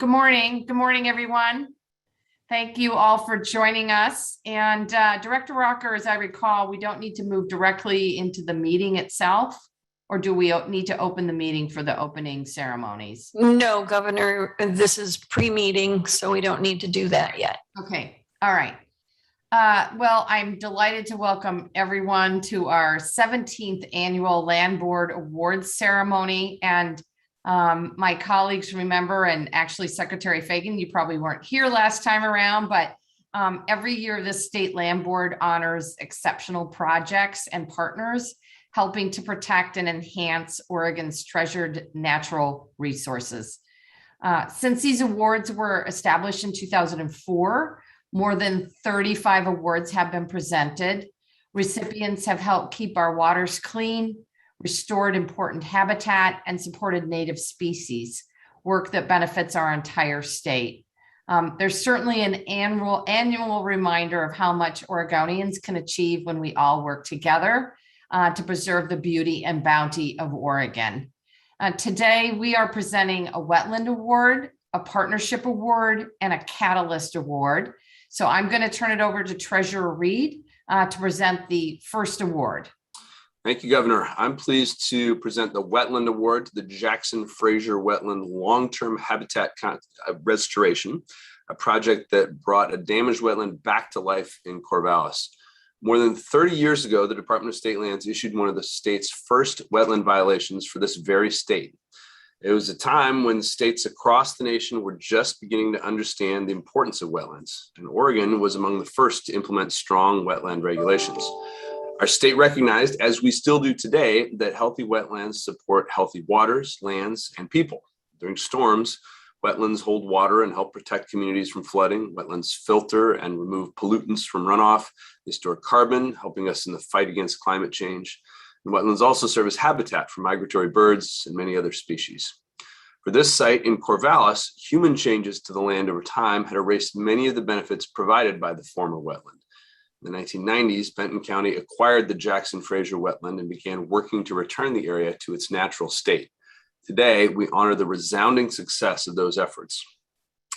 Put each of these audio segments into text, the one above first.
Good morning. Good morning, everyone. Thank you all for joining us. And Director Rocker, as I recall, we don't need to move directly into the meeting itself, or do we need to open the meeting for the opening ceremonies? No, Governor, this is pre-meeting, so we don't need to do that yet. Okay. All right. Well, I'm delighted to welcome everyone to our 17th annual Land Board Awards ceremony. And my colleagues remember, and actually Secretary Fagan, you probably weren't here last time around, but every year the State Land Board honors exceptional projects and partners helping to protect and enhance Oregon's treasured natural resources. Since these awards were established in 2004, more than 35 awards have been presented. Recipients have helped keep our waters clean, restored important habitat, and supported native species, work that benefits our entire state. There's certainly an annual reminder of how much Oregonians can achieve when we all work together to preserve the beauty and bounty of Oregon. Today, we are presenting a Wetland Award, a Partnership Award, and a Catalyst Award. So I'm going to turn it over to Treasurer Reed to present the first award. Thank you, Governor. I'm pleased to present the Wetland Award to the Jackson-Fraser Wetland Long-Term Habitat Restoration, a project that brought a damaged wetland back to life in Corvallis. More than 30 years ago, the Department of State Lands issued one of the state's first wetland violations for this very state. It was a time when states across the nation were just beginning to understand the importance of wetlands, and Oregon was among the first to implement strong wetland regulations. Our state recognized, as we still do today, that healthy wetlands support healthy waters, lands, and people. During storms, wetlands hold water and help protect communities from flooding. Wetlands filter and remove pollutants from runoff. They store carbon, helping us in the fight against climate change. And wetlands also serve as habitat for migratory birds and many other species. For this site in Corvallis, human changes to the land over time had erased many of the benefits provided by the former wetland. In the 1990s, Benton County acquired the Jackson-Fraser wetland and began working to return the area to its natural state. Today, we honor the resounding success of those efforts.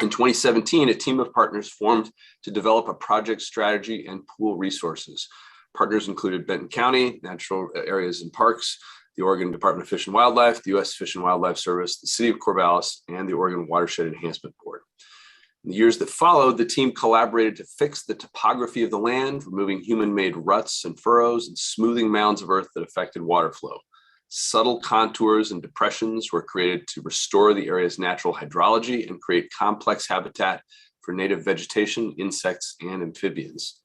In 2017, a team of partners formed to develop a project strategy and pool resources. Partners included Benton County, Natural Areas and Parks, the Oregon Department of Fish and Wildlife, the U.S. Fish and Wildlife Service, the City of Corvallis, and the Oregon Watershed Enhancement Board. In the years that followed, the team collaborated to fix the topography of the land, removing human-made ruts and furrows and smoothing mounds of earth that affected water flow. Subtle contours and depressions were created to restore the area's natural hydrology and create complex habitat for native vegetation, insects, and amphibians.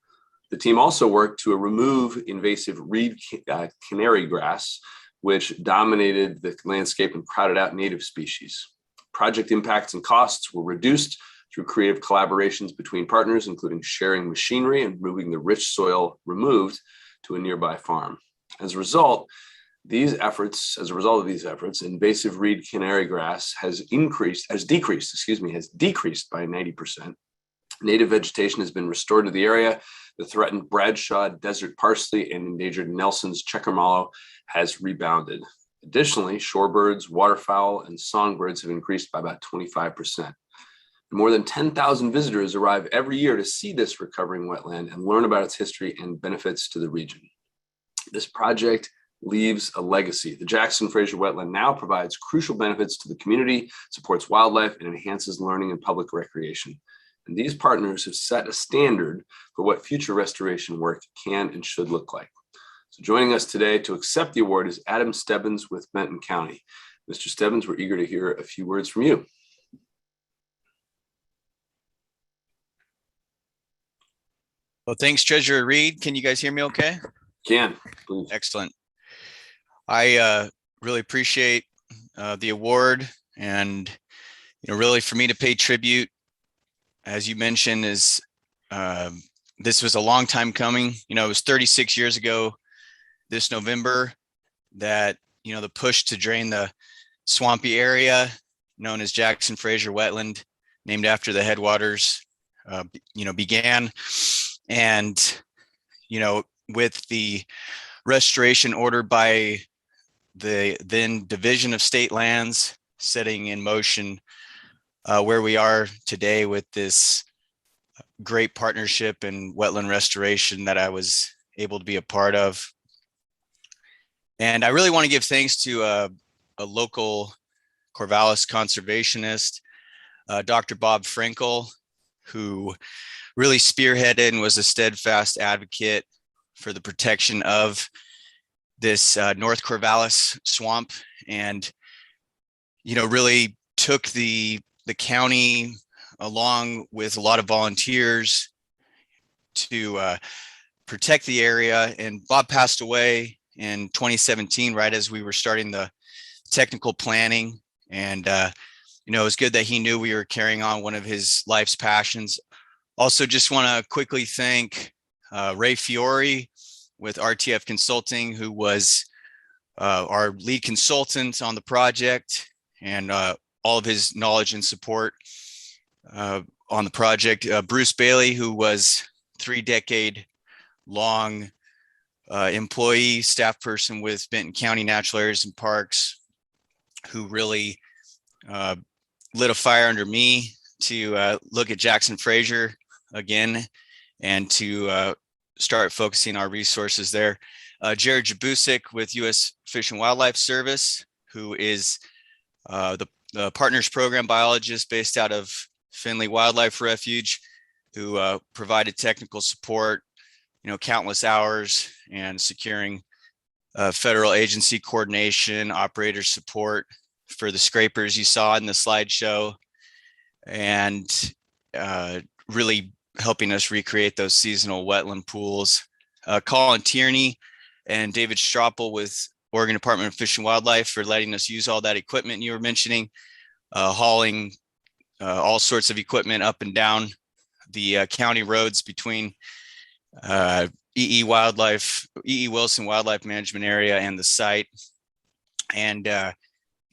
The team also worked to remove invasive reed canary grass, which dominated the landscape and crowded out native species. Project impacts and costs were reduced through creative collaborations between partners, including sharing machinery and moving the rich soil removed to a nearby farm. As a result of these efforts, invasive reed canary grass has decreased by 90%. Native vegetation has been restored to the area. The threatened Bradshaw desert parsley and endangered Nelson's checker mallow has rebounded. Additionally, shorebirds, waterfowl, and songbirds have increased by about 25%. More than 10,000 visitors arrive every year to see this recovering wetland and learn about its history and benefits to the region. This project leaves a legacy. The Jackson-Fraser wetland now provides crucial benefits to the community, supports wildlife, and enhances learning and public recreation. And these partners have set a standard for what future restoration work can and should look like. So joining us today to accept the award is Adam Stebbins with Benton County. Mr. Stebbins, we're eager to hear a few words from you. Well, thanks, Treasurer Reed. Can you guys hear me okay? Can, please. Excellent. I really appreciate the award, and really for me to pay tribute, as you mentioned, is this was a long time coming. It was 36 years ago this November that the push to drain the swampy area known as Jackson-Fraser Wetland, named after the headwaters, began. And with the restoration ordered by the then Division of State Lands, setting in motion where we are today with this great partnership and wetland restoration that I was able to be a part of. And I really want to give thanks to a local Corvallis conservationist, Dr. Bob Frankel, who really spearheaded and was a steadfast advocate for the protection of this North Corvallis swamp, and really took the county along with a lot of volunteers to protect the area. And Bob passed away in 2017, right as we were starting the technical planning. And it was good that he knew we were carrying on one of his life's passions. Also, just want to quickly thank Ray Fiore with RTF Consulting, who was our lead consultant on the project, and all of his knowledge and support on the project. Bruce Bailey, who was 3-decade long employee, staff person with Benton County Natural Areas and Parks, who really lit a fire under me to look at Jackson Fraser again and to start focusing our resources there. Jared Jabusik with U.S. Fish and Wildlife Service, who is the Partners Program biologist based out of Finley Wildlife Refuge, who provided technical support, countless hours, and securing federal agency coordination, operator support for the scrapers you saw in the slideshow, and really helping us recreate those seasonal wetland pools. Colin Tierney and David Strappel with Oregon Department of Fish and Wildlife for letting us use all that equipment you were mentioning, hauling all sorts of equipment up and down the county roads between E.E. Wilson Wildlife Management Area and the site. And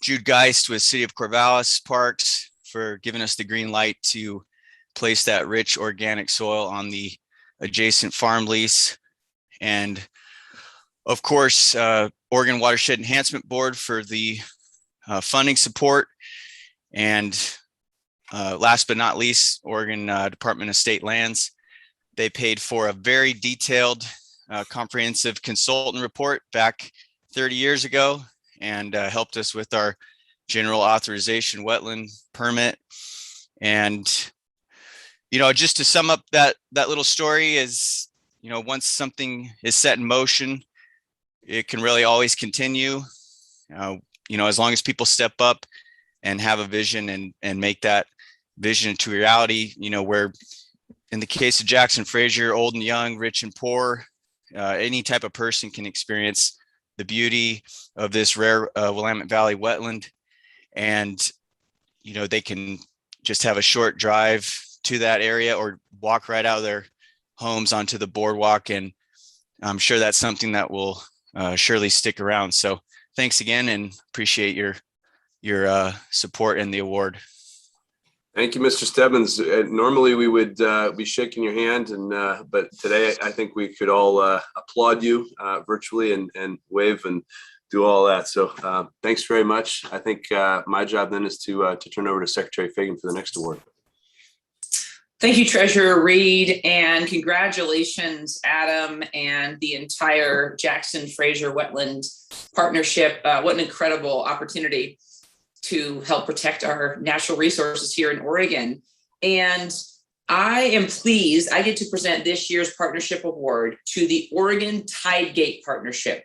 Jude Geist with City of Corvallis Parks for giving us the green light to place that rich organic soil on the adjacent farm lease. And of course, Oregon Watershed Enhancement Board for the funding support. And last but not least, Oregon Department of State Lands. They paid for a very detailed, comprehensive consultant report back 30 years ago, and helped us with our general authorization wetland permit. And, just to sum up that little story is, once something is set in motion, it can really always continue, as long as people step up and have a vision and make that vision into reality, where in the case of Jackson Fraser, old and young, rich and poor, any type of person can experience the beauty of this rare Willamette Valley wetland. And, they can just have a short drive to that area or walk right out of their homes onto the boardwalk. And I'm sure that's something that will surely stick around. So thanks again, and appreciate your support and the award. Thank you, Mr. Stebbins. Normally we would be shaking your hand, but today I think we could all applaud you virtually and wave and do all that. So thanks very much. I think my job then is to turn over to Secretary Fagan for the next award. Thank you, Treasurer Reed, and congratulations, Adam, and the entire Jackson Fraser Wetland Partnership. What an incredible opportunity to help protect our natural resources here in Oregon. And I am pleased I get to present this year's partnership award to the Oregon Tidegate Partnership,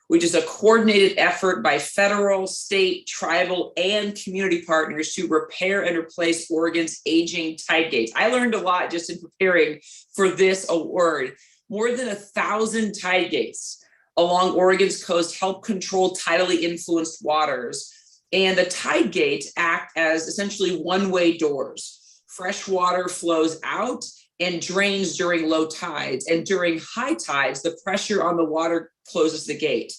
which is a coordinated effort by federal, state, tribal, and community partners to repair and replace Oregon's aging tide gates. I learned a lot just in preparing for this award. More than 1,000 tide gates along Oregon's coast help control tidally influenced waters. And the tide gates act as essentially one-way doors. Fresh water flows out and drains during low tides. And during high tides, the pressure on the water closes the gate.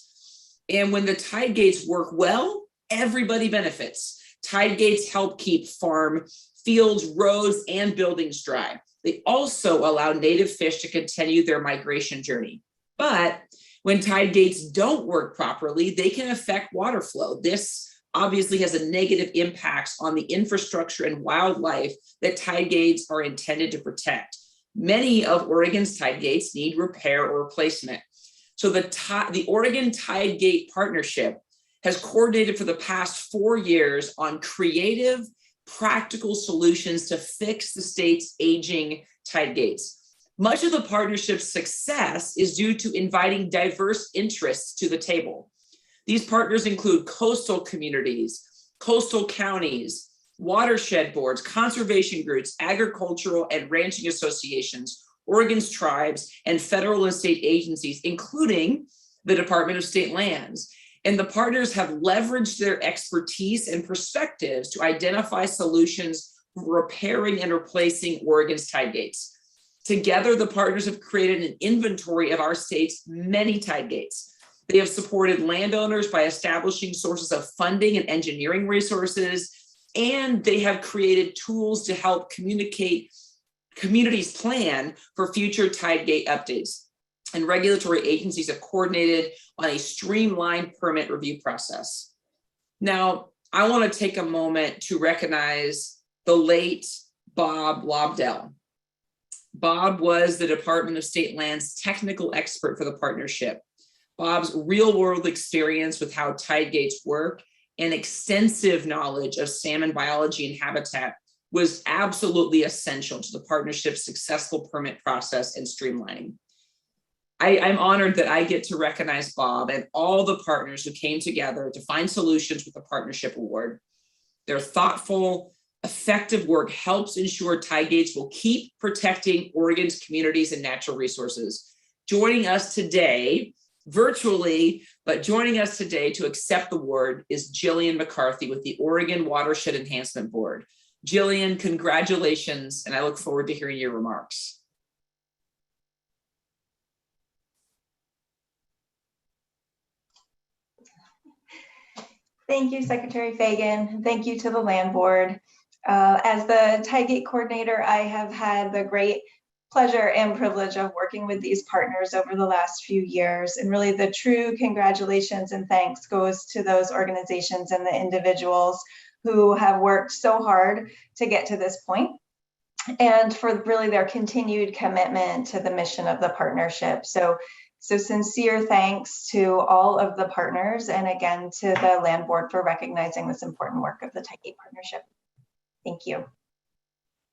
And when the tide gates work well, everybody benefits. Tide gates help keep farm fields, roads, and buildings dry. They also allow native fish to continue their migration journey. But when tide gates don't work properly, they can affect water flow. This obviously has a negative impacts on the infrastructure and wildlife that tide gates are intended to protect. Many of Oregon's tide gates need repair or replacement. So the Oregon Tide Gate Partnership has coordinated for the past 4 years on creative, practical solutions to fix the state's aging tide gates. Much of the partnership's success is due to inviting diverse interests to the table. These partners include coastal communities, coastal counties, watershed boards, conservation groups, agricultural and ranching associations, Oregon's tribes, and federal and state agencies, including the Department of State Lands. And the partners have leveraged their expertise and perspectives to identify solutions for repairing and replacing Oregon's tide gates. Together, the partners have created an inventory of our state's many tide gates. They have supported landowners by establishing sources of funding and engineering resources, and they have created tools to help communities plan for future tide gate updates. And regulatory agencies have coordinated on a streamlined permit review process. Now, I want to take a moment to recognize the late Bob Lobdell. Bob was the Department of State Lands technical expert for the partnership. Bob's real-world experience with how tide gates work and extensive knowledge of salmon biology and habitat was absolutely essential to the partnership's successful permit process and streamlining. I'm honored that I get to recognize Bob and all the partners who came together to find solutions with the partnership award. Their thoughtful, effective work helps ensure tide gates will keep protecting Oregon's communities and natural resources. Joining us today, virtually, but joining us today to accept the award is Jillian McCarthy with the Oregon Watershed Enhancement Board. Jillian, congratulations, and I look forward to hearing your remarks. Thank you, Secretary Fagan. Thank you to the Land Board. As the Tidegate coordinator, I have had the great pleasure and privilege of working with these partners over the last few years. And really the true congratulations and thanks goes to those organizations and the individuals who have worked so hard to get to this point, and for really their continued commitment to the mission of the partnership. So sincere thanks to all of the partners, and again to the Land Board for recognizing this important work of the Tidegate Partnership. Thank you.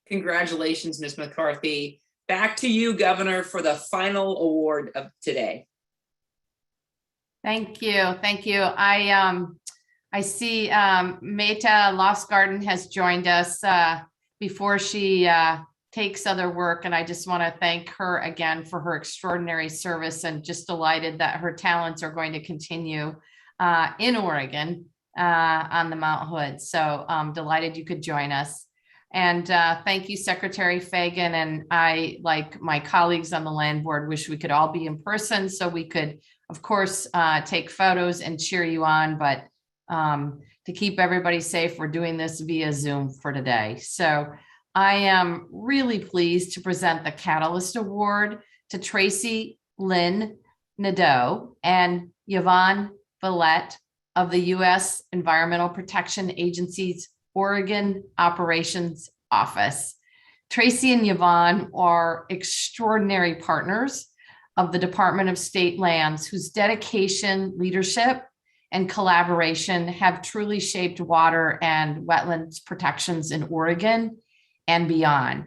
Congratulations, Ms. McCarthy. Back to you, Governor, for the final award of today. Thank you. Thank you. I see Meta Lost Garden has joined us before she takes other work. And I just want to thank her again for her extraordinary service, and just delighted that her talents are going to continue in Oregon on the Mount Hood. So delighted you could join us. And thank you, Secretary Fagan. And I, like my colleagues on the Land Board, wish we could all be in person so we could, of course, take photos and cheer you on. But to keep everybody safe, we're doing this via Zoom for today. So I am really pleased to present the Catalyst Award to Tracy, Lynn, Nadeau, and Yvonne Vallette of the U.S. Environmental Protection Agency's Oregon Operations Office. Tracy and Yvonne are extraordinary partners of the Department of State Lands, whose dedication, leadership, and collaboration have truly shaped water and wetlands protections in Oregon and beyond.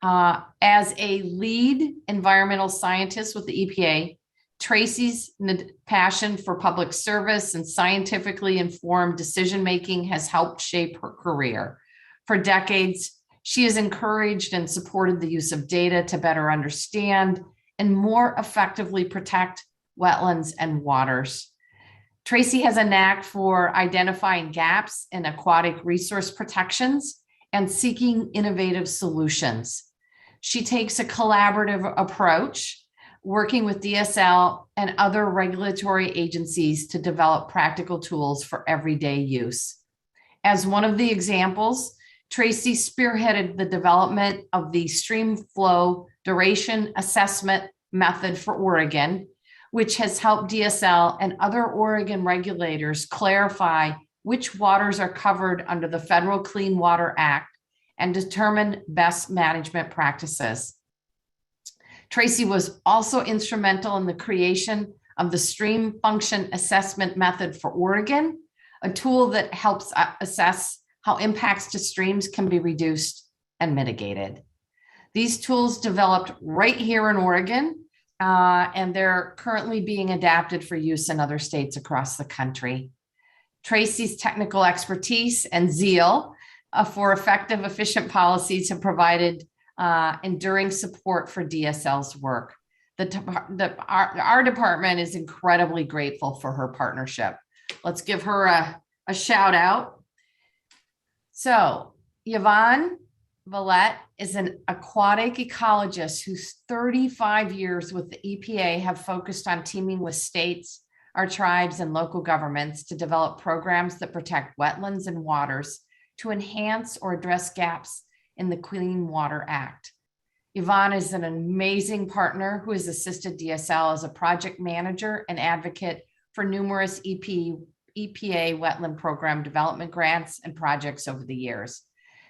As a lead environmental scientist with the EPA, Tracy's passion for public service and scientifically informed decision-making has helped shape her career. For decades, she has encouraged and supported the use of data to better understand and more effectively protect wetlands and waters. Tracy has a knack for identifying gaps in aquatic resource protections and seeking innovative solutions. She takes a collaborative approach, working with DSL and other regulatory agencies to develop practical tools for everyday use. As one of the examples, Tracy spearheaded the development of the stream flow duration assessment method for Oregon, which has helped DSL and other Oregon regulators clarify which waters are covered under the Federal Clean Water Act and determine best management practices. Tracy was also instrumental in the creation of the Stream Function Assessment Method for Oregon, a tool that helps assess how impacts to streams can be reduced and mitigated. These tools developed right here in Oregon, and they're currently being adapted for use in other states across the country. Tracy's technical expertise and zeal for effective, efficient policies have provided enduring support for DSL's work. Our department is incredibly grateful for her partnership. Let's give her a shout out. So Yvonne Vallette is an aquatic ecologist whose 35 years with the EPA have focused on teaming with states, our tribes, and local governments to develop programs that protect wetlands and waters to enhance or address gaps in the Clean Water Act. Yvonne is an amazing partner who has assisted DSL as a project manager and advocate for numerous EPA wetland program development grants and projects over the years.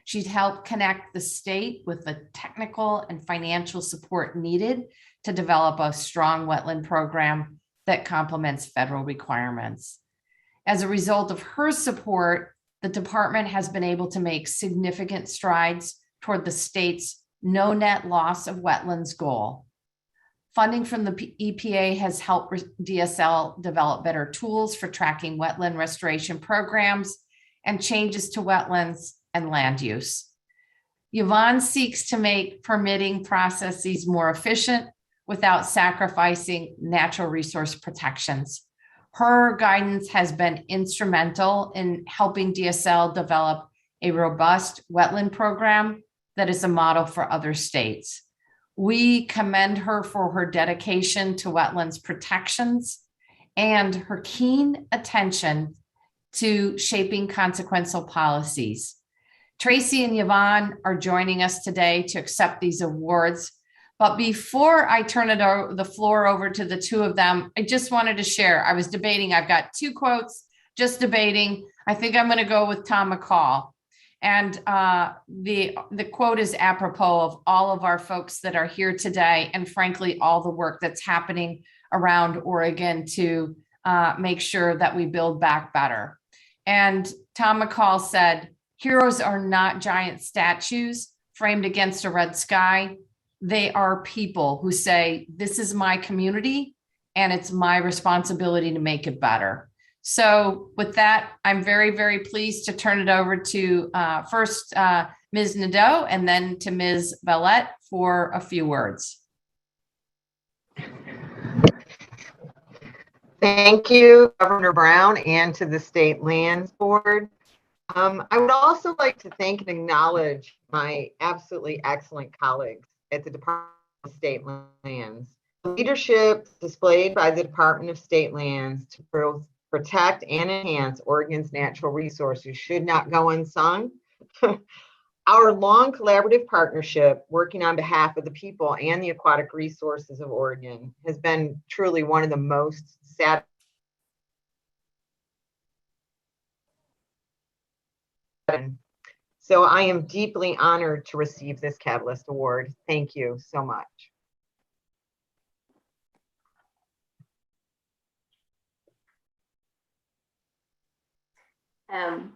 She's helped connect the state with the technical and financial support needed to develop a strong wetland program that complements federal requirements. As a result of her support, the department has been able to make significant strides toward the state's no net loss of wetlands goal. Funding from the EPA has helped DSL develop better tools for tracking wetland restoration programs and changes to wetlands and land use. Yvonne seeks to make permitting processes more efficient without sacrificing natural resource protections. Her guidance has been instrumental in helping DSL develop a robust wetland program that is a model for other states. We commend her for her dedication to wetlands protections and her keen attention to shaping consequential policies. Tracy and Yvonne are joining us today to accept these awards. But before I turn the floor over to the two of them, I just wanted to share, I was debating, I've got two quotes, just debating. I think I'm going to go with Tom McCall. And the quote is apropos of all of our folks that are here today, and frankly, all the work that's happening around Oregon to make sure that we build back better. And Tom McCall said, "Heroes are not giant statues framed against a red sky. They are people who say, this is my community and it's my responsibility to make it better." So with that, I'm very, very pleased to turn it over to first Ms. Nadeau and then to Ms. Vallette for a few words. Thank you, Governor Brown, and to the State Lands Board. I would also like to thank and acknowledge my absolutely excellent colleagues at the Department of State Lands. The leadership displayed by the Department of State Lands to protect and enhance Oregon's natural resources should not go unsung. Our long collaborative partnership working on behalf of the people and the aquatic resources of Oregon has been truly one of the most satisfying. So I am deeply honored to receive this Catalyst Award. Thank you so much.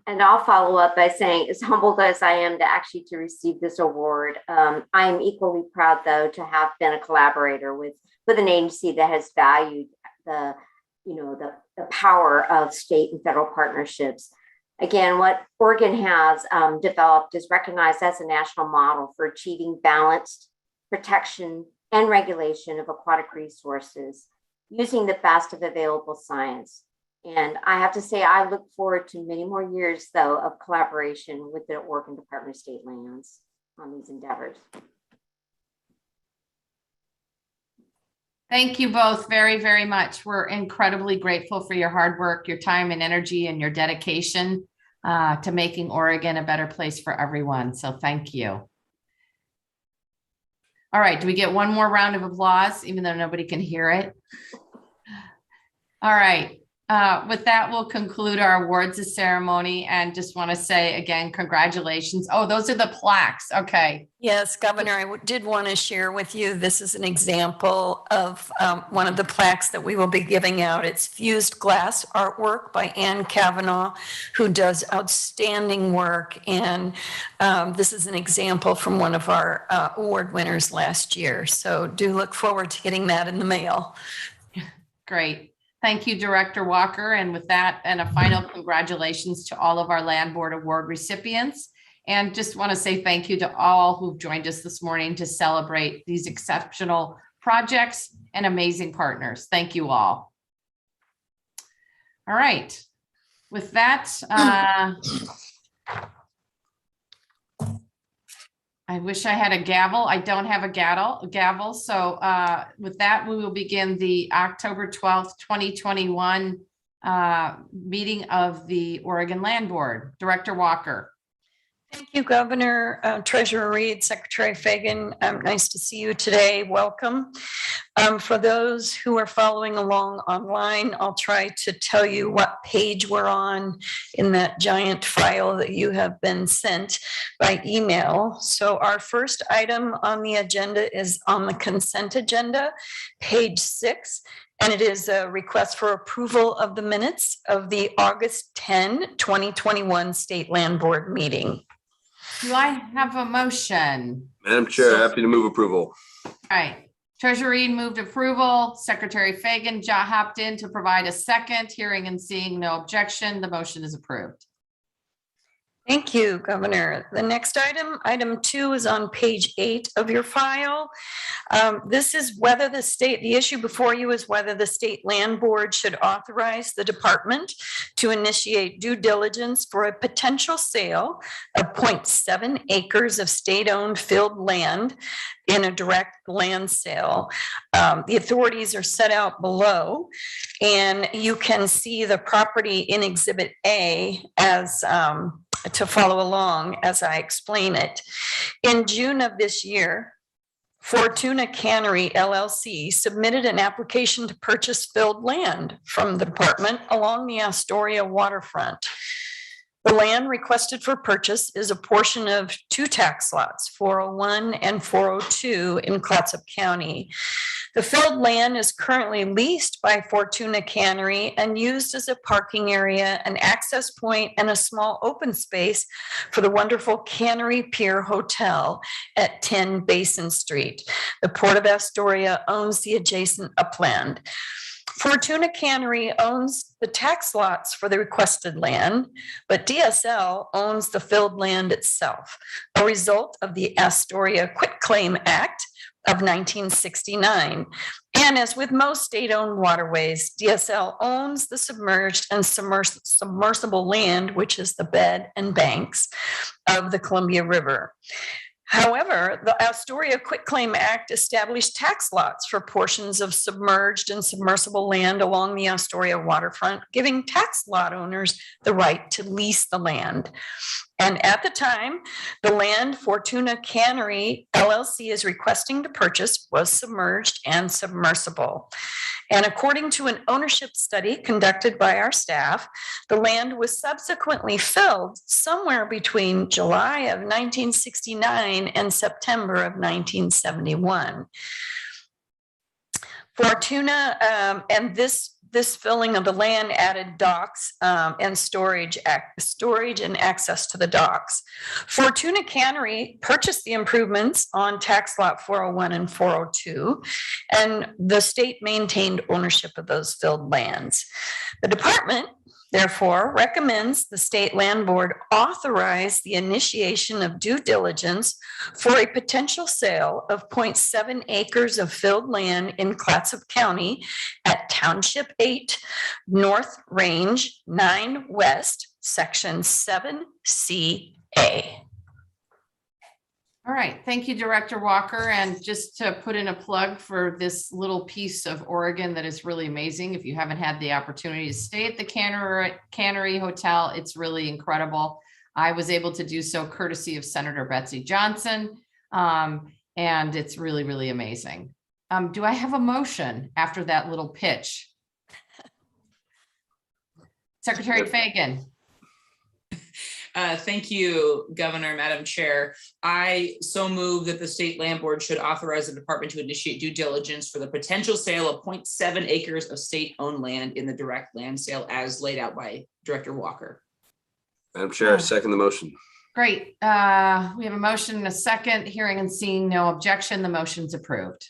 And I'll follow up by saying, as humbled as I am to receive this award, I am equally proud, though, to have been a collaborator with an agency that has valued the power of state and federal partnerships. Again, what Oregon has developed is recognized as a national model for achieving balanced protection and regulation of aquatic resources using the best of available science. And I have to say, I look forward to many more years, though, of collaboration with the Oregon Department of State Lands on these endeavors. Thank you both very, very much. We're incredibly grateful for your hard work, your time and energy, and your dedication to making Oregon a better place for everyone. So thank you. All right, do we get one more round of applause, even though nobody can hear it? All right. With that, we'll conclude our awards ceremony and just want to say again, congratulations. Oh, those are the plaques. Okay. Yes, Governor, did want to share with you, this is an example of one of the plaques that we will be giving out. It's fused glass artwork by Ann Kavanaugh, who does outstanding work. And this is an example from one of our award winners last year. So do look forward to getting that in the mail. Great. Thank you, Director Walker. And with that, and a final congratulations to all of our Land Board Award recipients. And just want to say thank you to all who've joined us this morning to celebrate these exceptional projects and amazing partners. Thank you all. All right. With that, I wish I had a gavel. I don't have a gavel. So with that, we will begin the October 12th, 2021 meeting of the Oregon Land Board. Director Walker. Thank you, Governor, Treasurer Reed, Secretary Fagan. Nice to see you today. Welcome. For those who are following along online, I'll try to tell you what page we're on in that giant file that you have been sent by email. So our first item on the agenda is on the consent agenda, page 6. And it is a request for approval of the minutes of the August 10, 2021 State Land Board meeting. Do I have a motion? Madam Chair, happy to move approval. All right. Treasurer Reed moved approval. Secretary Fagan hopped in to provide a second. Hearing and seeing no objection, the motion is approved. Thank you, Governor. The next item, item 2, is on page 8 of your file. This is whether the issue before you is whether the State Land Board should authorize the department to initiate due diligence for a potential sale of 0.7 acres of state-owned filled land in a direct land sale. The authorities are set out below, and you can see the property in Exhibit A as to follow along as I explain it. In June of this year, Fortuna Cannery LLC submitted an application to purchase filled land from the department along the Astoria waterfront. The land requested for purchase is a portion of 2 tax lots, 401 and 402 in Clatsop County. The filled land is currently leased by Fortuna Cannery and used as a parking area, an access point, and a small open space for the wonderful Cannery Pier Hotel at 10 Basin Street. The Port of Astoria owns the adjacent upland. Fortuna Cannery owns the tax lots for the requested land, but DSL owns the filled land itself, a result of the Astoria Quitclaim Act of 1969. And as with most state-owned waterways, DSL owns the submerged and submersible land, which is the bed and banks of the Columbia River. However, the Astoria Quitclaim Act established tax lots for portions of submerged and submersible land along the Astoria waterfront, giving tax lot owners the right to lease the land. And at the time, the land Fortuna Cannery LLC is requesting to purchase was submerged and submersible. And according to an ownership study conducted by our staff, the land was subsequently filled somewhere between July of 1969 and September of 1971. Fortuna and this filling of the land added docks and storage and access to the docks. Fortuna Cannery purchased the improvements on tax lot 401 and 402, and the state maintained ownership of those filled lands. The department, therefore, recommends the State Land Board authorize the initiation of due diligence for a potential sale of 0.7 acres of filled land in Clatsop County at Township 8, North Range 9 West, Section 7CA. All right, thank you, Director Walker. And just to put in a plug for this little piece of Oregon that is really amazing. If you haven't had the opportunity to stay at the Cannery Hotel, it's really incredible. I was able to do so courtesy of Senator Betsy Johnson, and it's really, really amazing. Do I have a motion after that little pitch? Secretary Fagan. Thank you, Governor, Madam Chair. I so move that the State Land Board should authorize the department to initiate due diligence for the potential sale of 0.7 acres of state-owned land in the direct land sale as laid out by Director Walker. Madam Chair, I second the motion. Great. We have a motion and a second. Hearing and seeing no objection, the motion's approved.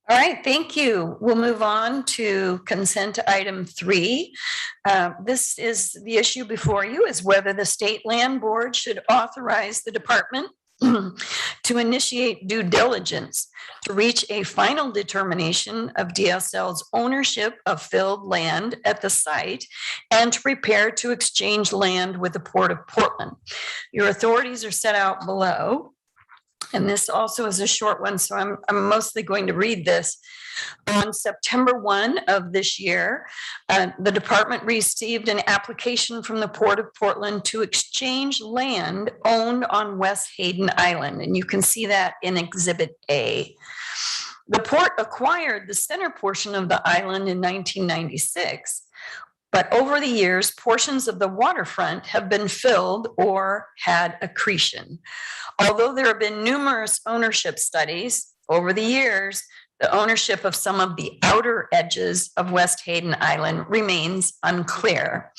All right, thank you. We'll move on to consent item 3. This is the issue before you, is whether the State Land Board should authorize the department to initiate due diligence to reach a final determination of DSL's ownership of filled land at the site and to prepare to exchange land with the Port of Portland. Your authorities are set out below. And this also is a short one, so I'm mostly going to read this. On September 1 of this year, the department received an application from the Port of Portland to exchange land owned on West Haden Island, and you can see that in Exhibit A. The port acquired the center portion of the island in 1996. But over the years, portions of the waterfront have been filled or had accretion. Although there have been numerous ownership studies over the years, the ownership of some of the outer edges of West Haden Island remains unclear.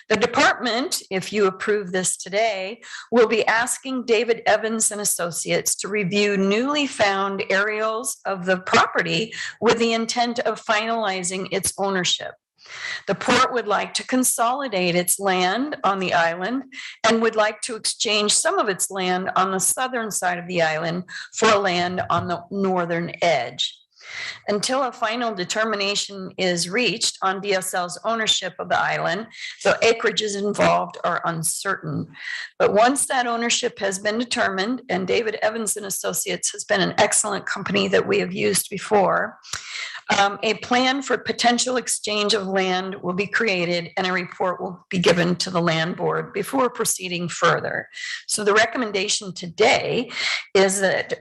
The department, if you approve this today, will be asking David Evans and Associates to review newly found aerials of the property with the intent of finalizing its ownership. The port would like to consolidate its land on the island and would like to exchange some of its land on the southern side of the island for land on the northern edge. Until a final determination is reached on DSL's ownership of the island, the acreages involved are uncertain. But once that ownership has been determined, and David Evans and Associates has been an excellent company that we have used before, a plan for potential exchange of land will be created and a report will be given to the land board before proceeding further. So the recommendation today is that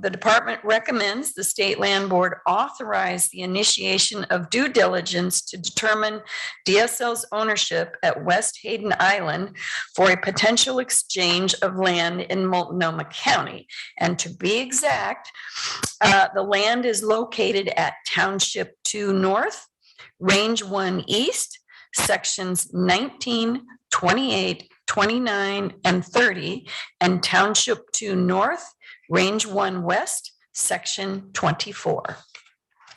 the department recommends the State Land Board authorize the initiation of due diligence to determine DSL's ownership at West Haden Island for a potential exchange of land in Multnomah County. And to be exact, the land is located at Township 2 North, Range 1 East, sections 19, 28, 29, and 30, and Township 2 North, Range 1 West, section 24.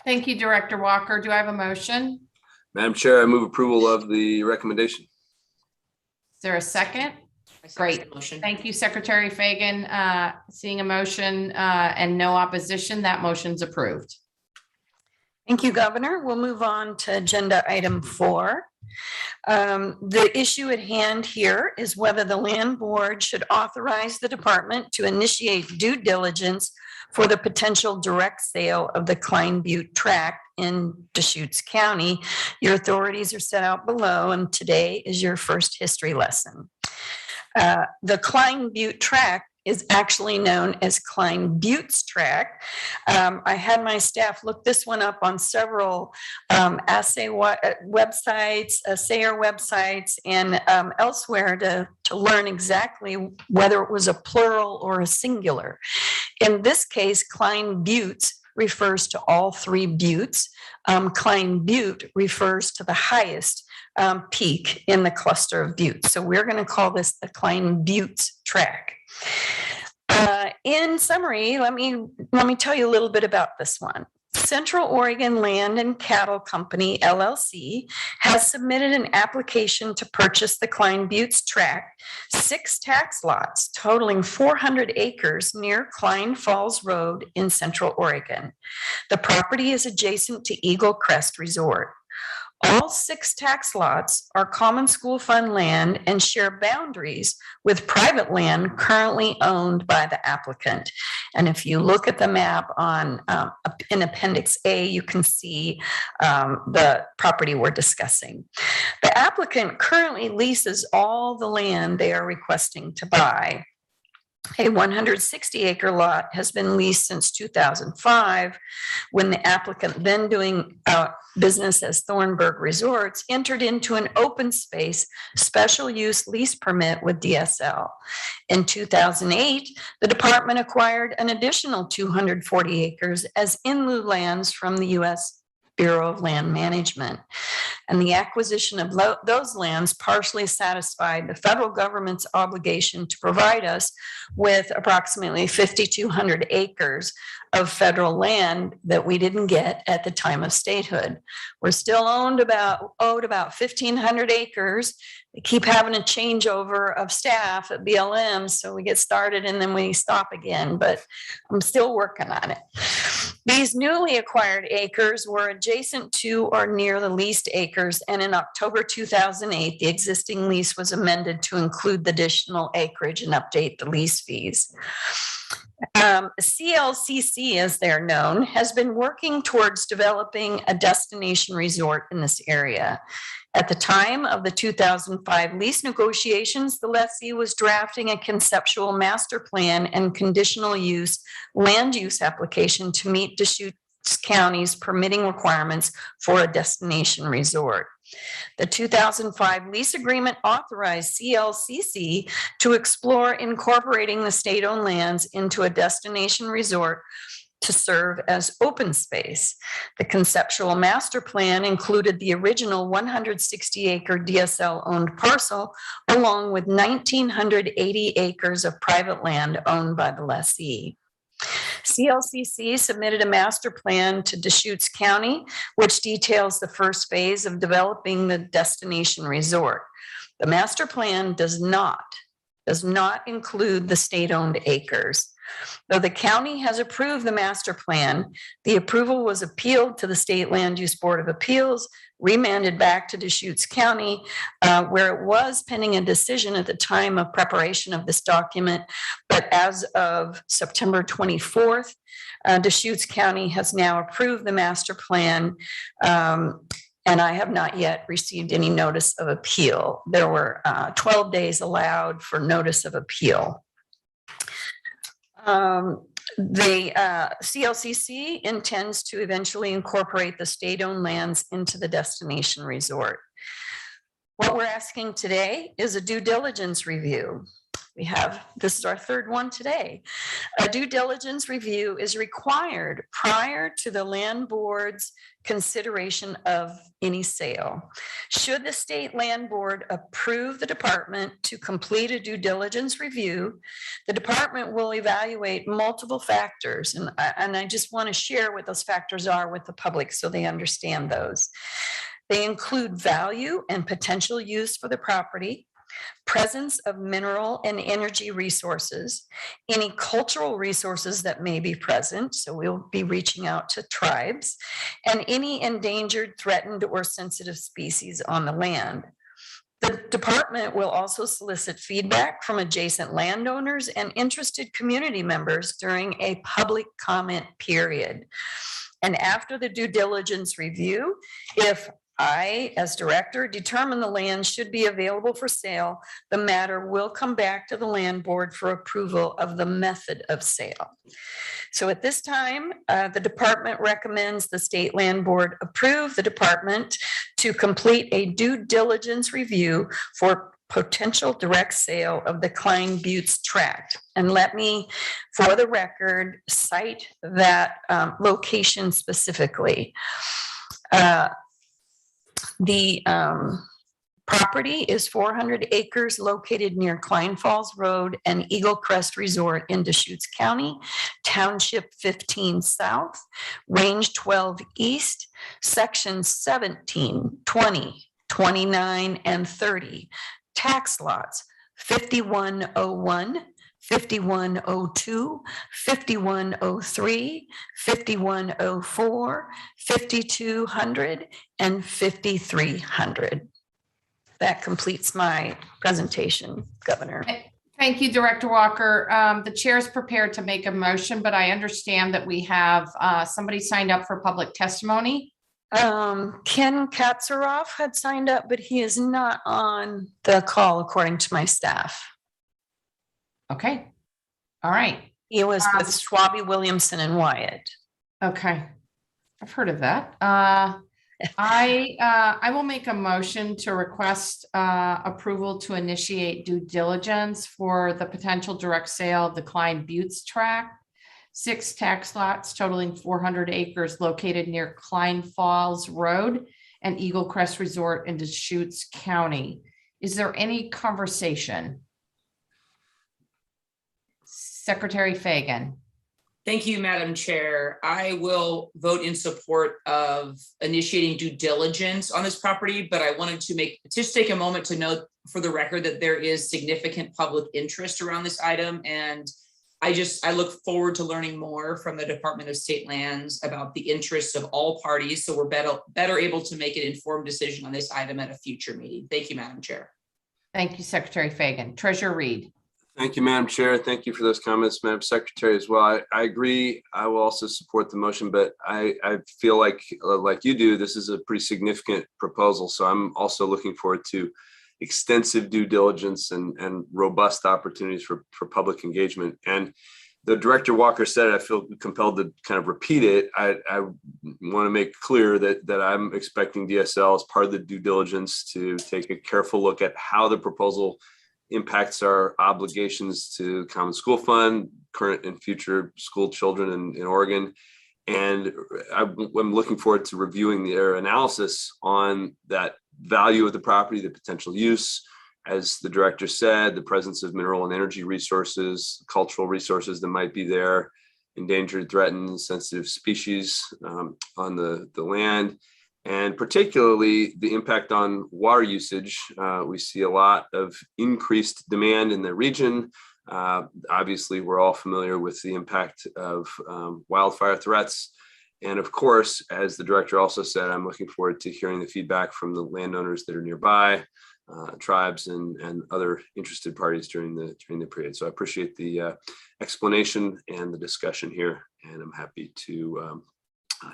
Thank you, Director Walker. Do I have a motion? Madam Chair, I move approval of the recommendation. Is there a second? Great. Motion. Thank you, Secretary Fagan. Seeing a motion and no opposition, that motion's approved. Thank you, Governor. We'll move on to agenda item 4. The issue at hand here is whether the land board should authorize the department to initiate due diligence for the potential direct sale of the Klein Butte tract in Deschutes County. Your authorities are set out below, and today is your first history lesson. The Klein Butte tract is actually known as Klein Butte's tract. I had my staff look this one up on several assayer websites and elsewhere to learn exactly whether it was a plural or a singular. In this case, Klein Buttes refers to all 3 buttes. Klein Butte refers to the highest peak in the cluster of buttes. So we're going to call this the Klein Butte's tract. In summary, let me tell you a little bit about this one. Central Oregon Land and Cattle Company, LLC, has submitted an application to purchase the Klein Butte's tract, 6 tax lots totaling 400 acres near Klein Falls Road in Central Oregon. The property is adjacent to Eagle Crest Resort. All 6 tax lots are common school fund land and share boundaries with private land currently owned by the applicant. And if you look at the map on in Appendix A, you can see the property we're discussing. The applicant currently leases all the land they are requesting to buy. A 160-acre lot has been leased since 2005, when the applicant, then doing business as Thornburg Resorts, entered into an open space special use lease permit with DSL. In 2008, the department acquired an additional 240 acres as in lieu lands from the U.S. Bureau of Land Management. And the acquisition of those lands partially satisfied the federal government's obligation to provide us with approximately 5,200 acres of federal land that we didn't get at the time of statehood. We're still owed about 1,500 acres. They keep having a changeover of staff at BLM, so we get started and then we stop again, but I'm still working on it. These newly acquired acres were adjacent to or near the leased acres, and in October 2008, the existing lease was amended to include the additional acreage and update the lease fees. CLCC, as they're known, has been working towards developing a destination resort in this area. At the time of the 2005 lease negotiations, the lessee was drafting a conceptual master plan and conditional use land use application to meet Deschutes County's permitting requirements for a destination resort. The 2005 lease agreement authorized CLCC to explore incorporating the state-owned lands into a destination resort to serve as open space. The conceptual master plan included the original 160-acre DSL-owned parcel, along with 1,980 acres of private land owned by the lessee. CLCC submitted a master plan to Deschutes County, which details the first phase of developing the destination resort. The master plan does not include the state-owned acres. Though the county has approved the master plan, the approval was appealed to the State Land Use Board of Appeals, remanded back to Deschutes County, where it was pending a decision at the time of preparation of this document. But as of September 24th, Deschutes County has now approved the master plan, and I have not yet received any notice of appeal. There were 12 days allowed for notice of appeal. The CLCC intends to eventually incorporate the state-owned lands into the destination resort. What we're asking today is a due diligence review. This is our third one today. A due diligence review is required prior to the land board's consideration of any sale. Should the state land board approve the department to complete a due diligence review, the department will evaluate multiple factors. And I just want to share what those factors are with the public so they understand those. They include value and potential use for the property, presence of mineral and energy resources, any cultural resources that may be present, so we'll be reaching out to tribes, and any endangered, threatened, or sensitive species on the land. The department will also solicit feedback from adjacent landowners and interested community members during a public comment period. And after the due diligence review, if I, as director, determine the land should be available for sale, the matter will come back to the land board for approval of the method of sale. So at this time, the department recommends the state land board approve the department to complete a due diligence review for potential direct sale of the Klein Buttes tract. And let me, for the record, cite that location specifically. The property is 400 acres located near Klein Falls Road and Eagle Crest Resort in Deschutes County, Township 15 South, Range 12 East, Sections 17, 20, 29, and 30. Tax lots 5101, 5102, 5103, 5104, 5200, and 5300. That completes my presentation, Governor. Thank you, Director Walker. The chair is prepared to make a motion, but I understand that we have somebody signed up for public testimony. Ken Katsaroff had signed up, but he is not on the call according to my staff. Okay. All right. He was with Schwabe, Williamson and Wyatt. Okay. I've heard of that. I will make a motion to request approval to initiate due diligence for the potential direct sale of the Klein Buttes tract, 6 tax lots totaling 400 acres located near Klein Falls Road and Eagle Crest Resort in Deschutes County. Is there any conversation? Secretary Fagan. Thank you, Madam Chair. I will vote in support of initiating due diligence on this property, but I wanted to just take a moment to note for the record that there is significant public interest around this item. And I look forward to learning more from the Department of State Lands about the interests of all parties. So we're better able to make an informed decision on this item at a future meeting. Thank you, Madam Chair. Thank you, Secretary Fagan. Treasurer Reed. Thank you, Madam Chair. Thank you for those comments, Madam Secretary, as well. I agree. I will also support the motion, but I feel like you do, this is a pretty significant proposal. So I'm also looking forward to extensive due diligence and robust opportunities for public engagement. And the Director Walker said it, I feel compelled to kind of repeat it. I want to make clear that I'm expecting DSL as part of the due diligence to take a careful look at how the proposal impacts our obligations to Common School Fund, current and future school children in Oregon. And I'm looking forward to reviewing their analysis on that value of the property, the potential use, as the director said, the presence of mineral and energy resources, cultural resources that might be there, endangered, threatened, sensitive species on the land, and particularly the impact on water usage. We see a lot of increased demand in the region. Obviously, we're all familiar with the impact of wildfire threats. And of course, as the director also said, I'm looking forward to hearing the feedback from the landowners that are nearby, tribes and other interested parties during the period. So I appreciate the explanation and the discussion here, and I'm happy to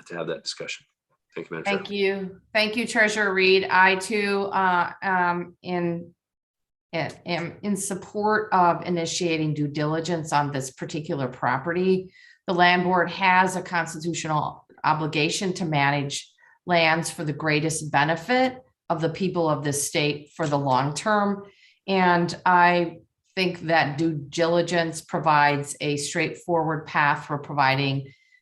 have that discussion. Thank you, Madam Chair. Thank you. Thank you, Treasurer Reed. I too am in support of initiating due diligence on this particular property. The land board has a constitutional obligation to manage lands for the greatest benefit of the people of this state for the long term. And I think that due diligence provides a straightforward path for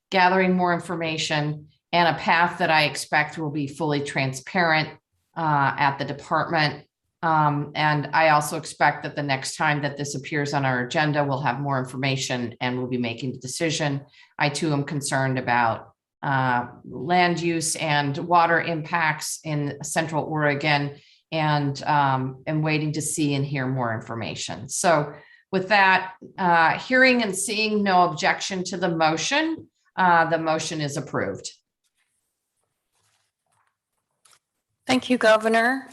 gathering more information, and a path that I expect will be fully transparent at the department. And I also expect that the next time that this appears on our agenda, we'll have more information and we'll be making the decision. I too am concerned about land use and water impacts in Central Oregon, and waiting to see and hear more information. So with that, hearing and seeing no objection to the motion is approved. Thank you, Governor.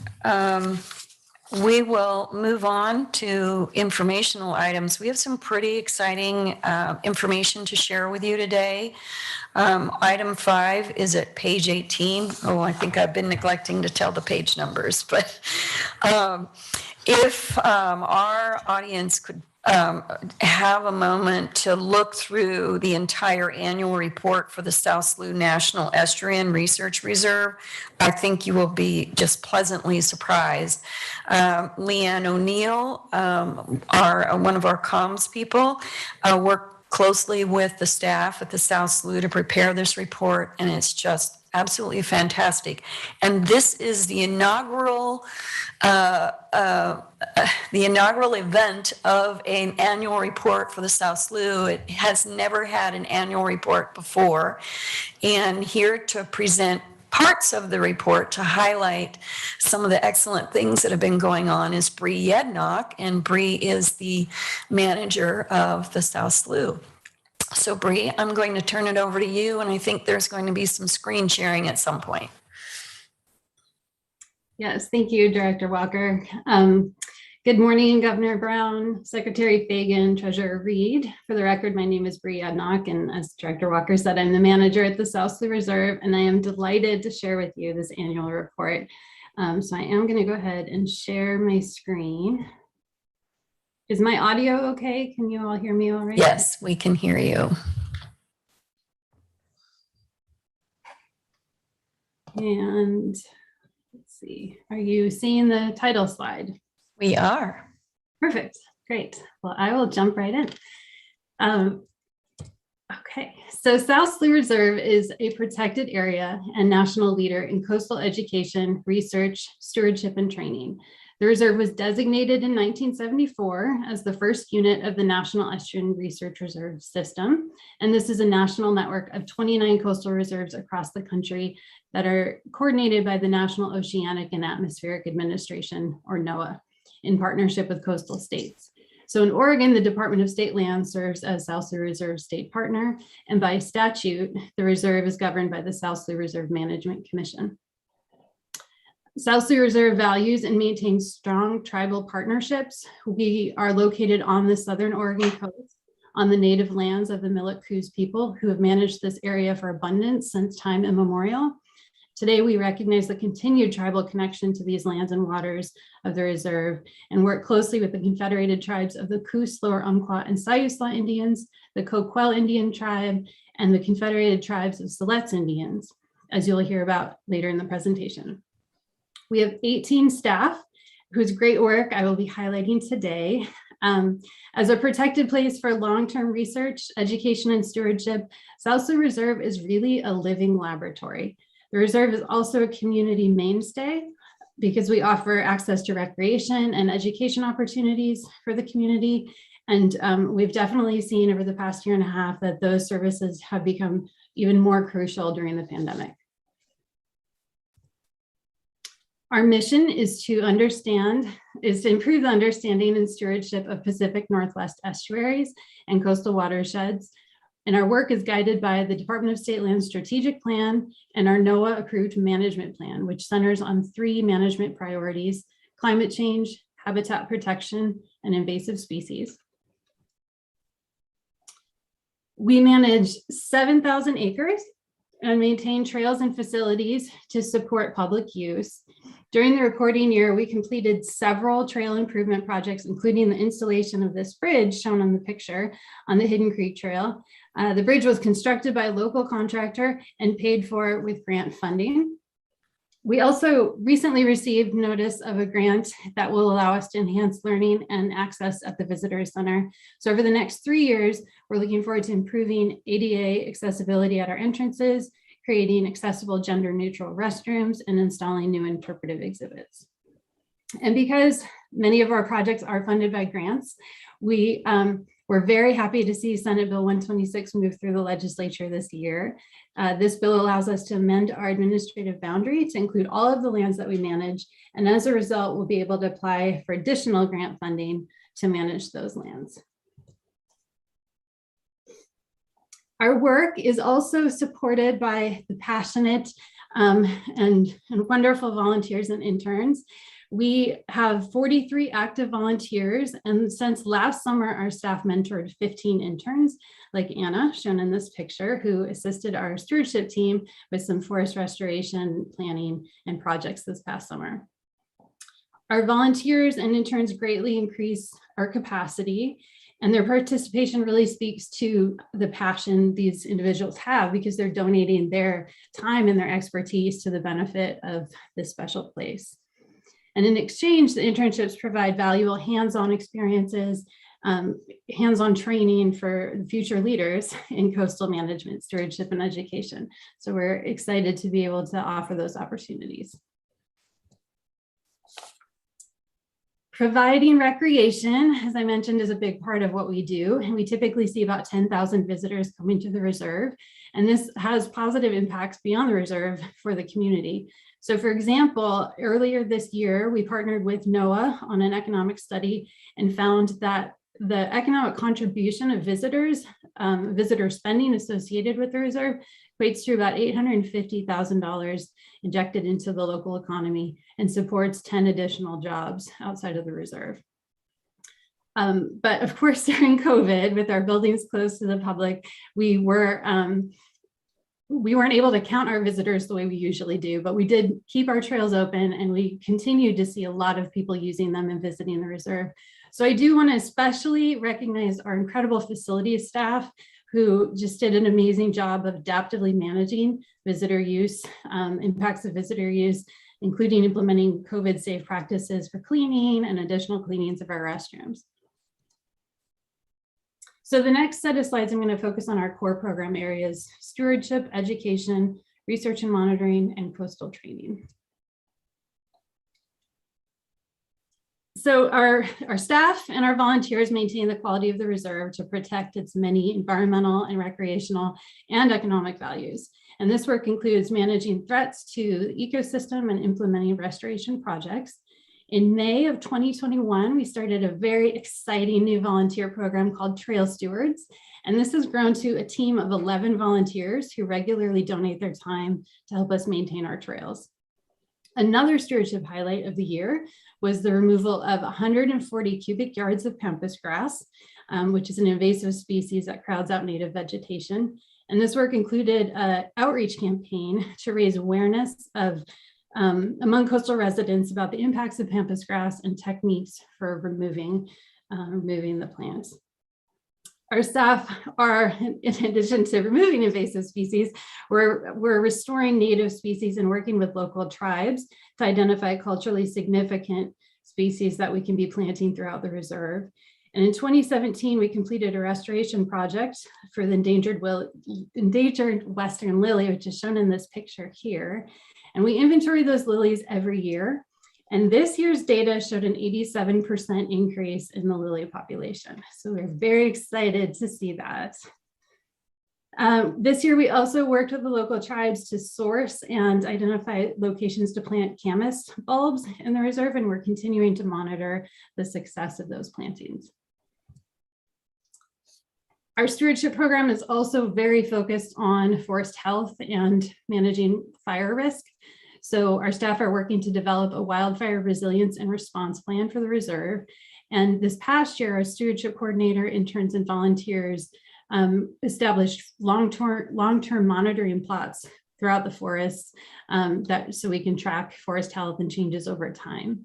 We will move on to informational items. We have some pretty exciting information to share with you today. Item 5 is at page 18. Oh, I think I've been neglecting to tell the page numbers, but if our audience could have a moment to look through the entire annual report for the South Slough National Estuary and Research Reserve, I think you will be just pleasantly surprised. Leanne O'Neill, one of our comms people, worked closely with the staff at the South Slough to prepare this report, and it's just absolutely fantastic. And this is the inaugural event of an annual report for the South Slough. It has never had an annual report before. And here to present parts of the report to highlight some of the excellent things that have been going on is Bree Yednock, and Bree is the manager of the South Slough. So Bree, I'm going to turn it over to you, and I think there's going to be some screen sharing at some point. Yes, thank you, Director Walker. Good morning, Governor Brown, Secretary Fagan, Treasurer Reed. For the record, my name is Bree Yednock, and as Director Walker said, I'm the manager at the South Slough Reserve, and I am delighted to share with you this annual report. So I am going to go ahead and share my screen. Is my audio okay? Can you all hear me all right? Yes, we can hear you. And let's see, are you seeing the title slide? We are. Perfect, great. Well, I will jump right in. Okay, so South Slough Reserve is a protected area and national leader in coastal education, research, stewardship, and training. The reserve was designated in 1974 as the first unit of the National Estuary Research Reserve System. And this is a national network of 29 coastal reserves across the country that are coordinated by the National Oceanic and Atmospheric Administration, or NOAA, in partnership with coastal states. So in Oregon, the Department of State Land serves as South Slough Reserve state partner, and by statute, the reserve is governed by the South Slough Reserve Management Commission. South Slough Reserve values and maintains strong tribal partnerships. We are located on the southern Oregon coast on the native lands of the Millet-Coos people who have managed this area for abundance since time immemorial. Today, we recognize the continued tribal connection to these lands and waters of the reserve and work closely with the confederated tribes of the Coos, Lower Umpqua, and Siuslaw Indians, the Coquel Indian tribe, and the confederated tribes of Siletz Indians, as you'll hear about later in the presentation. We have 18 staff whose great work I will be highlighting today. As a protected place for long-term research, education, and stewardship, South Slough Reserve is really a living laboratory. The reserve is also a community mainstay because we offer access to recreation and education opportunities for the community. And we've definitely seen over the past year and a half that those services have become even more crucial during the pandemic. Our mission is to improve the understanding and stewardship of Pacific Northwest estuaries and coastal watersheds. And our work is guided by the Department of State Land Strategic Plan and our NOAA Approved Management Plan, which centers on 3 management priorities: climate change, habitat protection, and invasive species. We manage 7,000 acres and maintain trails and facilities to support public use. During the reporting year, we completed several trail improvement projects, including the installation of this bridge shown on the picture on the Hidden Creek Trail. The bridge was constructed by a local contractor and paid for with grant funding. We also recently received notice of a grant that will allow us to enhance learning and access at the Visitor Center. So over the next 3 years, we're looking forward to improving ADA accessibility at our entrances, creating accessible gender-neutral restrooms, and installing new interpretive exhibits. And because many of our projects are funded by grants, we're very happy to see Senate Bill 126 move through the legislature this year. This bill allows us to amend our administrative boundary to include all of the lands that we manage. And as a result, we'll be able to apply for additional grant funding to manage those lands. Our work is also supported by the passionate and wonderful volunteers and interns. We have 43 active volunteers, and since last summer, our staff mentored 15 interns, like Anna, shown in this picture, who assisted our stewardship team with some forest restoration, planning, and projects this past summer. Our volunteers and interns greatly increase our capacity, and their participation really speaks to the passion these individuals have because they're donating their time and their expertise to the benefit of this special place. And in exchange, the internships provide valuable hands-on experiences, hands-on training for future leaders in coastal management, stewardship, and education. So we're excited to be able to offer those opportunities. Providing recreation, as I mentioned, is a big part of what we do. And we typically see about 10,000 visitors coming to the reserve. And this has positive impacts beyond the reserve for the community. So for example, earlier this year, we partnered with NOAA on an economic study and found that the economic contribution of visitors, visitor spending associated with the reserve equates to about $850,000 injected into the local economy and supports 10 additional jobs outside of the reserve. But of course, during COVID, with our buildings closed to the public, we weren't able to count our visitors the way we usually do, but we did keep our trails open and we continued to see a lot of people using them and visiting the reserve. So I do want to especially recognize our incredible facilities staff who just did an amazing job of adaptively managing visitor use, impacts of visitor use, including implementing COVID safe practices for cleaning and additional cleanings of our restrooms. So the next set of slides, I'm going to focus on our core program areas: stewardship, education, research and monitoring, and coastal training. So our staff and our volunteers maintain the quality of the reserve to protect its many environmental and recreational and economic values. And this work includes managing threats to the ecosystem and implementing restoration projects. In May of 2021, we started a very exciting new volunteer program called Trail Stewards. And this has grown to a team of 11 volunteers who regularly donate their time to help us maintain our trails. Another stewardship highlight of the year was the removal of 140 cubic yards of pampas grass, which is an invasive species that crowds out native vegetation. And this work included an outreach campaign to raise awareness of among coastal residents about the impacts of pampas grass and techniques for removing the plants. Our staff are, in addition to removing invasive species, we're restoring native species and working with local tribes to identify culturally significant species that we can be planting throughout the reserve. And in 2017, we completed a restoration project for the endangered western lily, which is shown in this picture here. And we inventory those lilies every year. And this year's data showed an 87% increase in the lily population. So we're very excited to see that. This year, we also worked with the local tribes to source and identify locations to plant camas bulbs in the reserve, and we're continuing to monitor the success of those plantings. Our stewardship program is also very focused on forest health and managing fire risk. So our staff are working to develop a wildfire resilience and response plan for the reserve. And this past year, our stewardship coordinator, interns, and volunteers established long-term monitoring plots throughout the forests so we can track forest health and changes over time.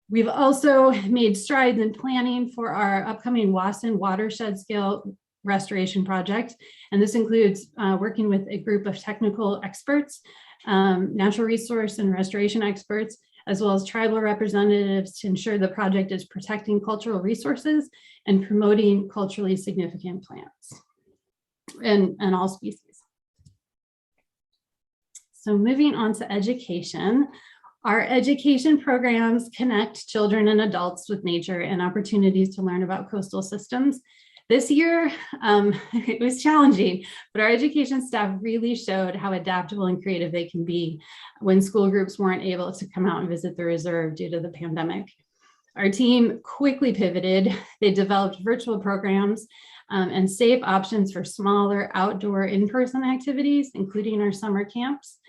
We've also made strides in planning for our upcoming watershed scale restoration project. And this includes working with a group of technical experts, natural resource and restoration experts, as well as tribal representatives to ensure the project is protecting cultural resources and promoting culturally significant plants and all species. So moving on to education. Our education programs connect children and adults with nature and opportunities to learn about coastal systems. This year, it was challenging, but our education staff really showed how adaptable and creative they can be when school groups weren't able to come out and visit the reserve due to the pandemic. Our team quickly pivoted. They developed virtual programs and safe options for smaller outdoor in-person activities, including our summer camps.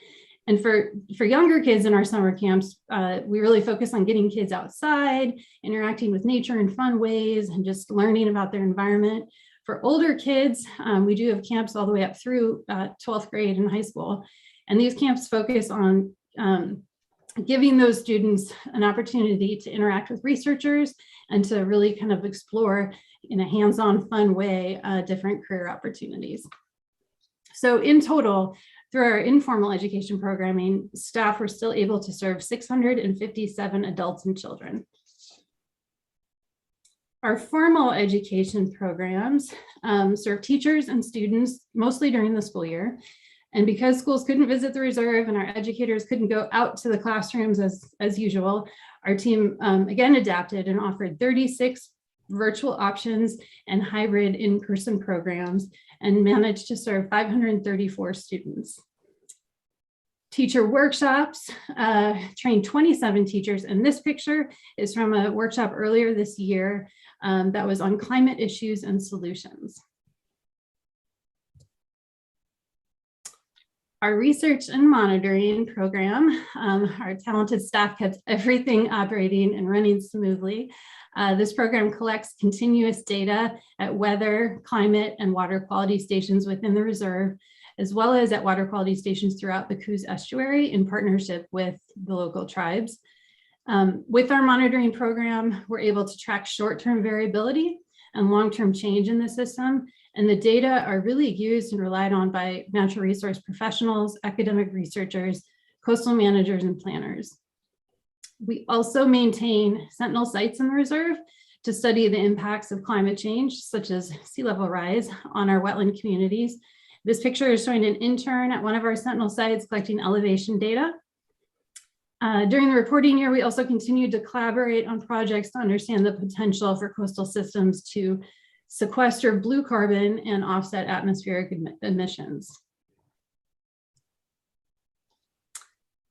And for younger kids in our summer camps, we really focus on getting kids outside, interacting with nature in fun ways, and just learning about their environment. For older kids, we do have camps all the way up through 12th grade in high school. And these camps focus on giving those students an opportunity to interact with researchers and to really kind of explore in a hands-on fun way different career opportunities. So in total, through our informal education programming, staff were still able to serve 657 adults and children. Our formal education programs serve teachers and students mostly during the school year. And because schools couldn't visit the reserve and our educators couldn't go out to the classrooms as usual, our team again adapted and offered 36 virtual options and hybrid in-person programs and managed to serve 534 students. Teacher workshops trained 27 teachers, and this picture is from a workshop earlier this year that was on climate issues and solutions. Our research and monitoring program, our talented staff kept everything operating and running smoothly. This program collects continuous data at weather, climate, and water quality stations within the reserve, as well as at water quality stations throughout the Coos Estuary in partnership with the local tribes. With our monitoring program, we're able to track short-term variability and long-term change in the system. And the data are really used and relied on by natural resource professionals, academic researchers, coastal managers, and planners. We also maintain sentinel sites in the reserve to study the impacts of climate change, such as sea level rise, on our wetland communities. This picture is showing an intern at one of our sentinel sites collecting elevation data. During the reporting year, we also continued to collaborate on projects to understand the potential for coastal systems to sequester blue carbon and offset atmospheric emissions.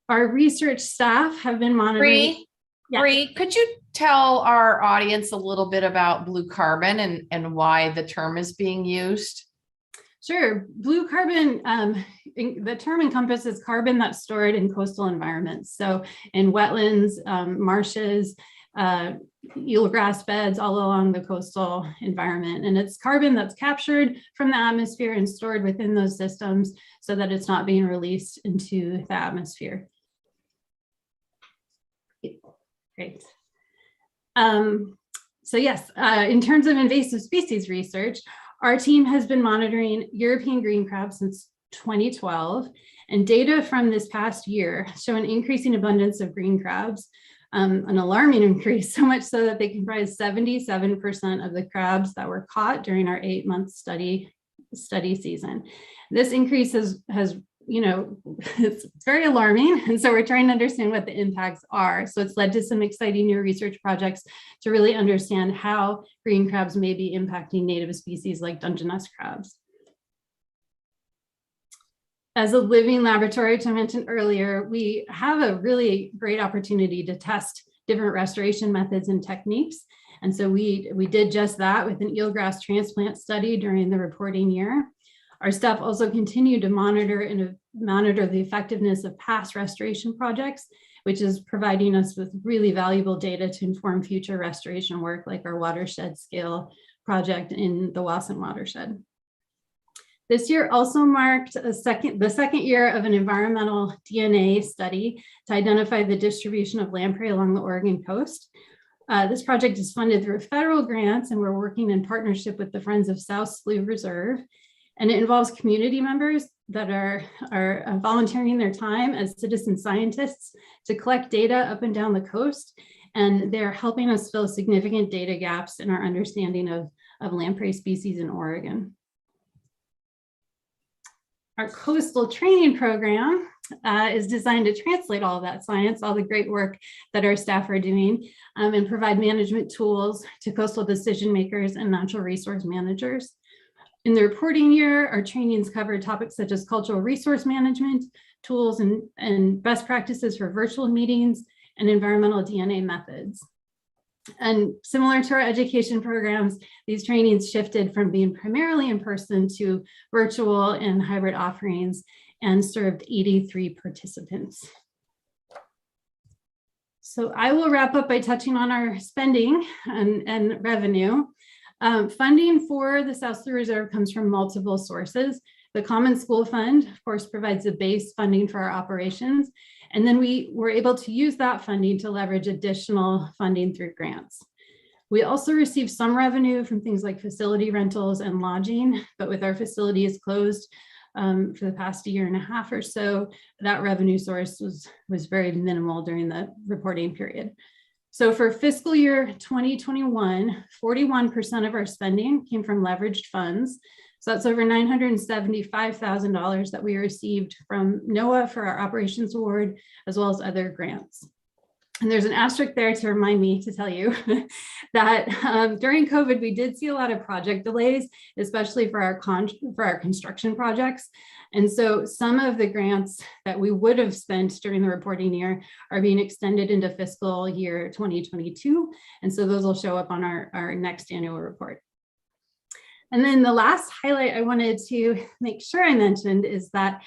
Our research staff have been monitoring. Bree, could you tell our audience a little bit about blue carbon and why the term is being used? Sure. Blue carbon, the term encompasses carbon that's stored in coastal environments. So in wetlands, marshes, eelgrass beds all along the coastal environment. And it's carbon that's captured from the atmosphere and stored within those systems so that it's not being released into the atmosphere. Great. So yes, in terms of invasive species research, our team has been monitoring European green crabs since 2012, and data from this past year show an increasing abundance of green crabs, an alarming increase, so much so that they comprise 77% of the crabs that were caught during our 8-month study season. This increase has it's very alarming. And so we're trying to understand what the impacts are. So it's led to some exciting new research projects to really understand how green crabs may be impacting native species like Dungeness crabs. As a living laboratory, which I mentioned earlier, we have a really great opportunity to test different restoration methods and techniques. And so we did just that with an eelgrass transplant study during the reporting year. Our staff also continued to monitor the effectiveness of past restoration projects, which is providing us with really valuable data to inform future restoration work, like our watershed scale project in the Wasson watershed. This year also marked the second year of an environmental DNA study to identify the distribution of lamprey along the Oregon coast. This project is funded through federal grants, and we're working in partnership with the Friends of South Slough Reserve. And it involves community members that are volunteering their time as citizen scientists to collect data up and down the coast. And they're helping us fill significant data gaps in our understanding of lamprey species in Oregon. Our coastal training program is designed to translate all of that science, all the great work that our staff are doing, and provide management tools to coastal decision makers and natural resource managers. In the reporting year, our trainings covered topics such as cultural resource management, tools and best practices for virtual meetings, and environmental DNA methods. And similar to our education programs, these trainings shifted from being primarily in person to virtual and hybrid offerings and served 83 participants. So I will wrap up by touching on our spending and revenue. Funding for the South Slough Reserve comes from multiple sources. The Common School Fund, of course, provides the base funding for our operations. And then we were able to use that funding to leverage additional funding through grants. We also received some revenue from things like facility rentals and lodging, but with our facilities closed for the past 1.5 years or so, that revenue source was very minimal during the reporting period. So for fiscal year 2021, 41% of our spending came from leveraged funds. So that's over $975,000 that we received from NOAA for our operations award, as well as other grants. And there's an asterisk there to remind me to tell you that during COVID, we did see a lot of project delays, especially for our construction projects. And so some of the grants that we would have spent during the reporting year are being extended into fiscal year 2022. And so those will show up on our next annual report. And then the last highlight I wanted to make sure I mentioned is that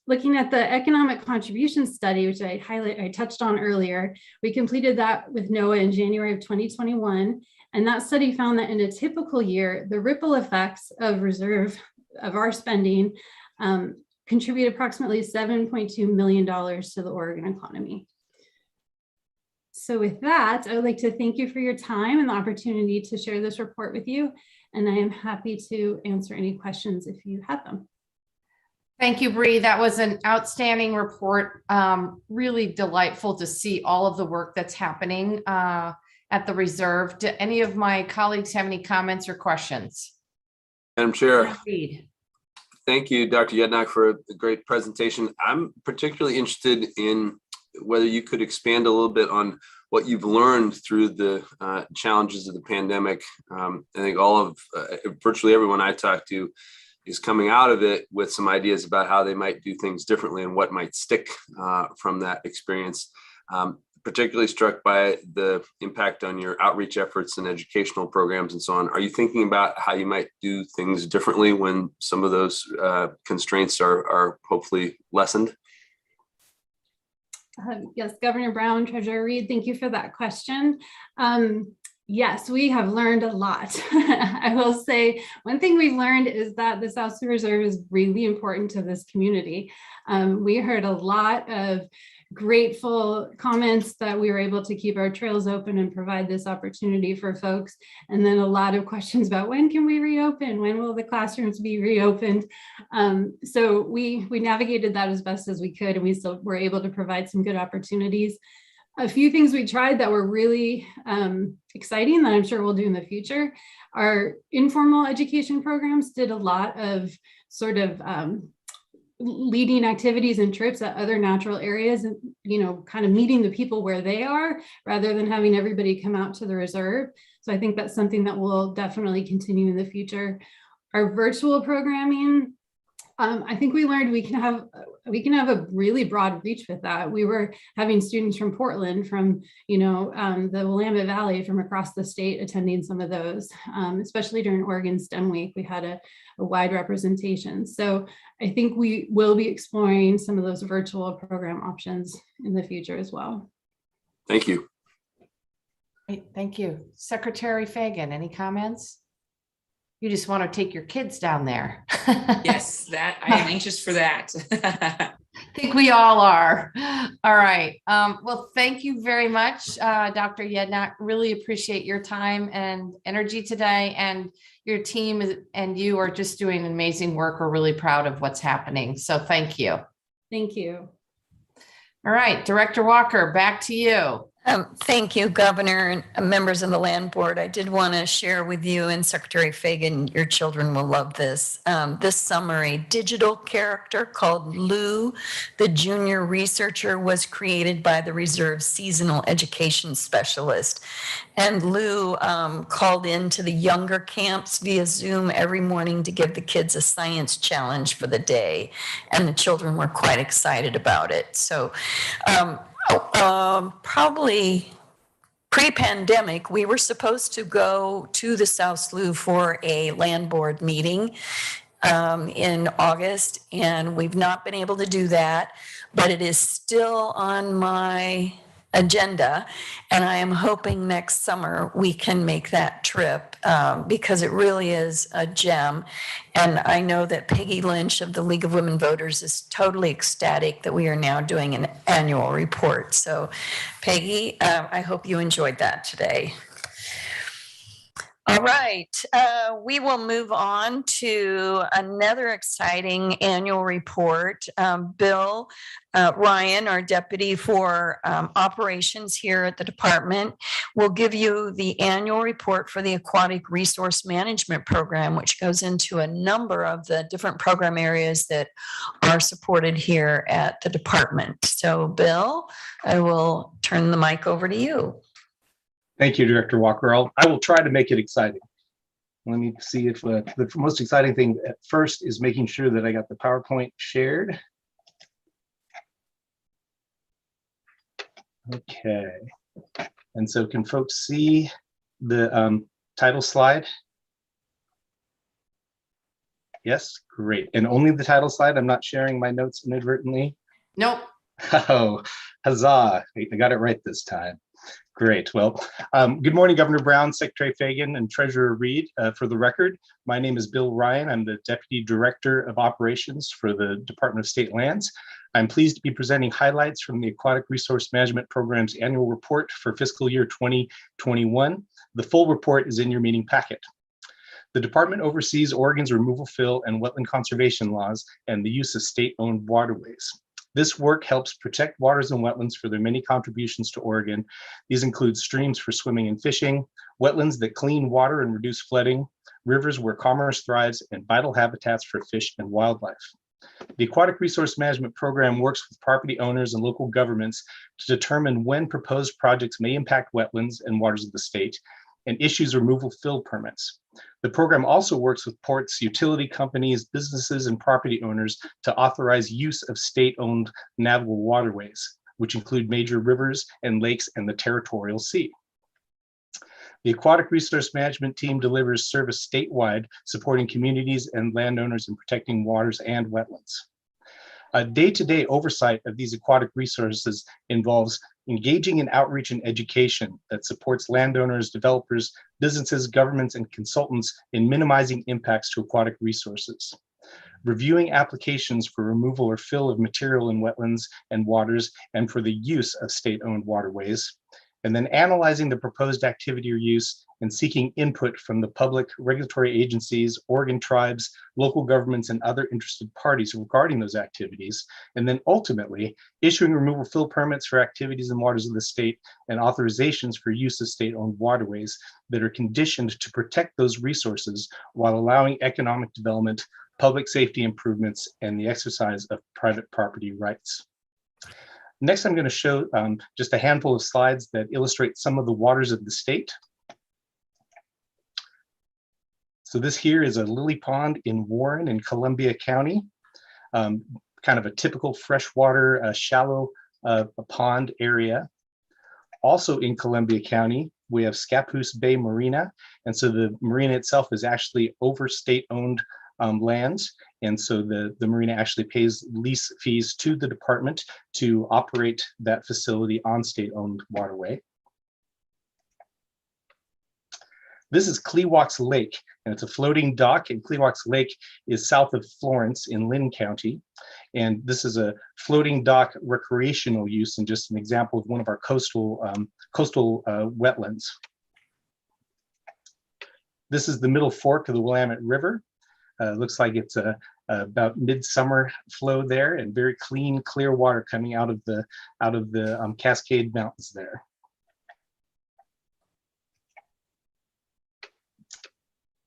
looking at the economic contribution study, which I touched on earlier, we completed that with NOAA in January of 2021. And that study found that in a typical year, the ripple effects of our spending contribute approximately $7.2 million to the Oregon economy. So with that, I would like to thank you for your time and the opportunity to share this report with you. And I am happy to answer any questions if you have them. Thank you, Bree. That was an outstanding report. Really delightful to see all of the work that's happening at the reserve. Do any of my colleagues have any comments or questions? Madam Chair. Reed. Thank you, Dr. Yednock, for the great presentation. I'm particularly interested in whether you could expand a little bit on what you've learned through the challenges of the pandemic. I think all of virtually everyone I talked to is coming out of it with some ideas about how they might do things differently and what might stick from that experience. Particularly struck by the impact on your outreach efforts and educational programs and so on. Are you thinking about how you might do things differently when some of those constraints are hopefully lessened? Yes, Governor Brown, Treasurer Reed, thank you for that question. Yes, we have learned a lot. I will say one thing we've learned is that the South Sioux Reserve is really important to this community. We heard a lot of grateful comments that we were able to keep our trails open and provide this opportunity for folks. And then a lot of questions about when can we reopen? When will the classrooms be reopened? So we navigated that as best as we could, and we still were able to provide some good opportunities. A few things we tried that were really exciting that I'm sure we'll do in the future. Our informal education programs did a lot of sort of leading activities and trips at other natural areas and, you know, kind of meeting the people where they are rather than having everybody come out to the reserve. So I think that's something that will definitely continue in the future. Our virtual programming, I think we learned we can have a really broad reach with that. We were having students from Portland, from the Willamette Valley, from across the state attending some of those, especially during Oregon STEM Week. We had a wide representation. So I think we will be exploring some of those virtual program options in the future as well. Thank you. Great, thank you. Secretary Fagan, any comments? You just want to take your kids down there. Yes, that I am anxious for that. I think we all are. All right. Well, thank you very much, Dr. Yednock. Really appreciate your time and energy today. And your team and you are just doing amazing work. We're really proud of what's happening. So thank you. Thank you. All right, Director Walker, back to you. Thank you, Governor and members of the Land Board. I did want to share with you and Secretary Fagan, your children will love this. This summer, a digital character called Lou, the junior researcher, was created by the Reserve Seasonal Education Specialist. And Lou called into the younger camps via Zoom every morning to give the kids a science challenge for the day. And the children were quite excited about it. So probably pre-pandemic, we were supposed to go to the South Slough for a land board meeting in August, and we've not been able to do that, but it is still on my agenda, and I am hoping next summer we can make that trip because it really is a gem. And I know that Peggy Lynch of the League of Women Voters is totally ecstatic that we are now doing an annual report. So Peggy, I hope you enjoyed that today. All right, we will move on to another exciting annual report. Bill Ryan, our deputy for operations here at the department, will give you the annual report for the Aquatic Resource Management Program, which goes into a number of the different program areas that are supported here at the department. So Bill, I will turn the mic over to you. Thank you, Director Walker. I will try to make it exciting. Let me see if the most exciting thing at first is making sure that I got the PowerPoint shared. Okay. And so can folks see the title slide? Yes, great. And only the title slide. I'm not sharing my notes inadvertently. Nope. Oh, huzzah. I got it right this time. Great. Well, good morning, Governor Brown, Secretary Fagan, and Treasurer Reed. For the record, my name is Bill Ryan. I'm the Deputy Director of Operations for the Department of State Lands. I'm pleased to be presenting highlights from the Aquatic Resource Management Program's annual report for fiscal year 2021. The full report is in your meeting packet. The department oversees Oregon's removal, fill, and wetland conservation laws and the use of state-owned waterways. This work helps protect waters and wetlands for their many contributions to Oregon. These include streams for swimming and fishing, wetlands that clean water and reduce flooding, rivers where commerce thrives, and vital habitats for fish and wildlife. The Aquatic Resource Management Program works with property owners and local governments to determine when proposed projects may impact wetlands and waters of the state, and issues removal fill permits. The program also works with ports, utility companies, businesses, and property owners to authorize use of state-owned navigable waterways, which include major rivers and lakes and the territorial sea. The Aquatic Resource Management team delivers service statewide, supporting communities and landowners in protecting waters and wetlands. Day-to-day oversight of these aquatic resources involves engaging in outreach and education that supports landowners, developers, businesses, governments, and consultants in minimizing impacts to aquatic resources. Reviewing applications for removal or fill of material in wetlands and waters and for the use of state-owned waterways, and then analyzing the proposed activity or use and seeking input from the public, regulatory agencies, Oregon tribes, local governments, and other interested parties regarding those activities, and then ultimately issuing removal fill permits for activities in waters of the state and authorizations for use of state-owned waterways that are conditioned to protect those resources while allowing economic development, public safety improvements, and the exercise of private property rights. Next, I'm going to show just a handful of slides that illustrate some of the waters of the state. So this here is a lily pond in Warren in Columbia County, kind of a typical freshwater, shallow pond area. Also in Columbia County, we have Scapus Bay Marina. And so the marina itself is actually over state-owned lands. And so the marina actually pays lease fees to the department to operate that facility on state-owned waterway. This is Klewax Lake, and it's a floating dock, and Klewax Lake is south of Florence in Lynn County. And this is a floating dock recreational use and just an example of one of our coastal wetlands. This is the middle fork of the Willamette River. Looks like it's about midsummer flow there, and very clean, clear water coming out of the Cascade Mountains there.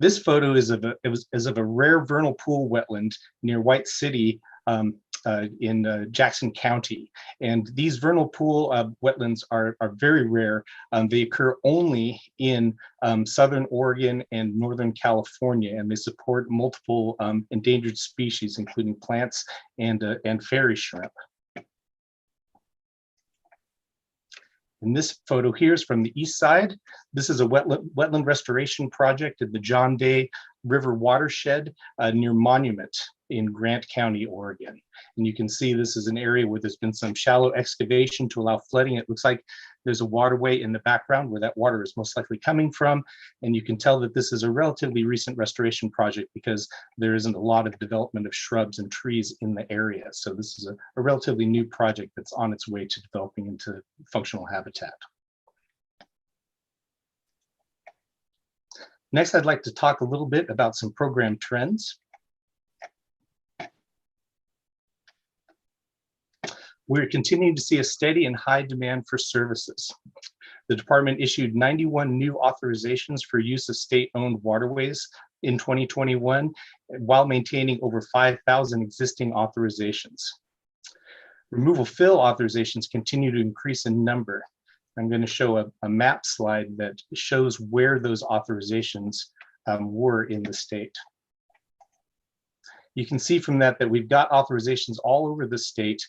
This photo is of a rare vernal pool wetland near White City in Jackson County. And these vernal pool wetlands are very rare. They occur only in Southern Oregon and Northern California, and they support multiple endangered species, including plants and fairy shrimp. And this photo here is from the east side. This is a wetland restoration project at the John Day River Watershed near Monument in Grant County, Oregon. And you can see this is an area where there's been some shallow excavation to allow flooding. It looks like there's a waterway in the background where that water is most likely coming from. And you can tell that this is a relatively recent restoration project because there isn't a lot of development of shrubs and trees in the area. So this is a relatively new project that's on its way to developing into functional habitat. Next, I'd like to talk a little bit about some program trends. We're continuing to see a steady and high demand for services. The department issued 91 new authorizations for use of state-owned waterways in 2021, while maintaining over 5,000 existing authorizations. Removal fill authorizations continue to increase in number. I'm going to show a map slide that shows where those authorizations were in the state. You can see from that we've got authorizations all over the state,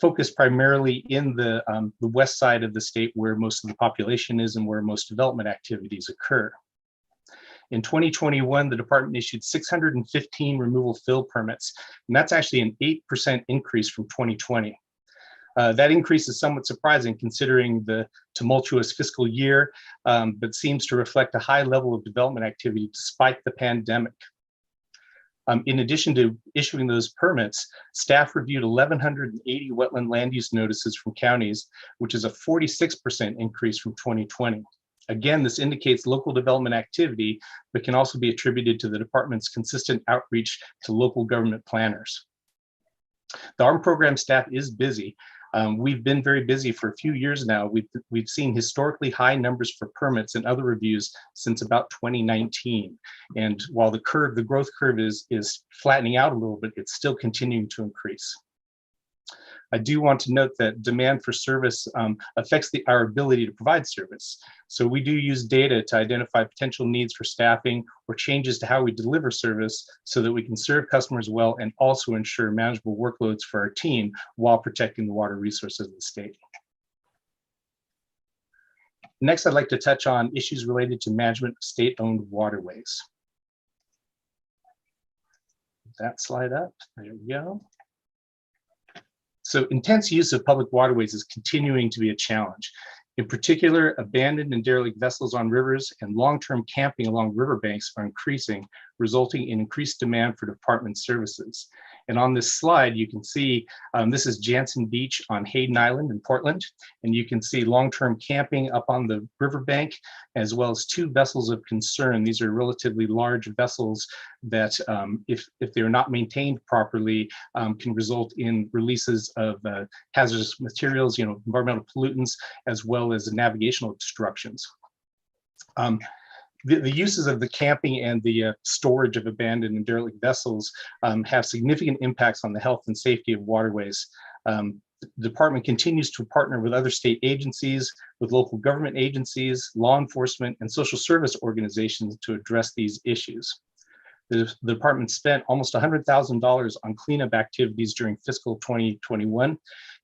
focused primarily in the west side of the state where most of the population is and where most development activities occur. In 2021, the department issued 615 removal fill permits, and that's actually an 8% increase from 2020. That increase is somewhat surprising considering the tumultuous fiscal year, but seems to reflect a high level of development activity despite the pandemic. In addition to issuing those permits, staff reviewed 1,180 wetland land use notices from counties, which is a 46% increase from 2020. Again, this indicates local development activity, but can also be attributed to the department's consistent outreach to local government planners. The ARM program staff is busy. We've been very busy for a few years now. We've seen historically high numbers for permits and other reviews since about 2019. And while the growth curve is flattening out a little bit, it's still continuing to increase. I do want to note that demand for service affects our ability to provide service. So we do use data to identify potential needs for staffing or changes to how we deliver service so that we can serve customers well and also ensure manageable workloads for our team while protecting the water resources of the state. Next, I'd like to touch on issues related to management of state-owned waterways. That slide up, there we go. So intense use of public waterways is continuing to be a challenge. In particular, abandoned and derelict vessels on rivers and long-term camping along riverbanks are increasing, resulting in increased demand for department services. And on this slide, you can see this is Jansen Beach on Haden Island in Portland, and you can see long-term camping up on the riverbank, as well as 2 vessels of concern. These are relatively large vessels that, if they're not maintained properly, can result in releases of hazardous materials, environmental pollutants, as well as navigational obstructions. The uses of the camping and the storage of abandoned and derelict vessels have significant impacts on the health and safety of waterways. The department continues to partner with other state agencies, with local government agencies, law enforcement, and social service organizations to address these issues. The department spent almost $100,000 on cleanup activities during fiscal 2021,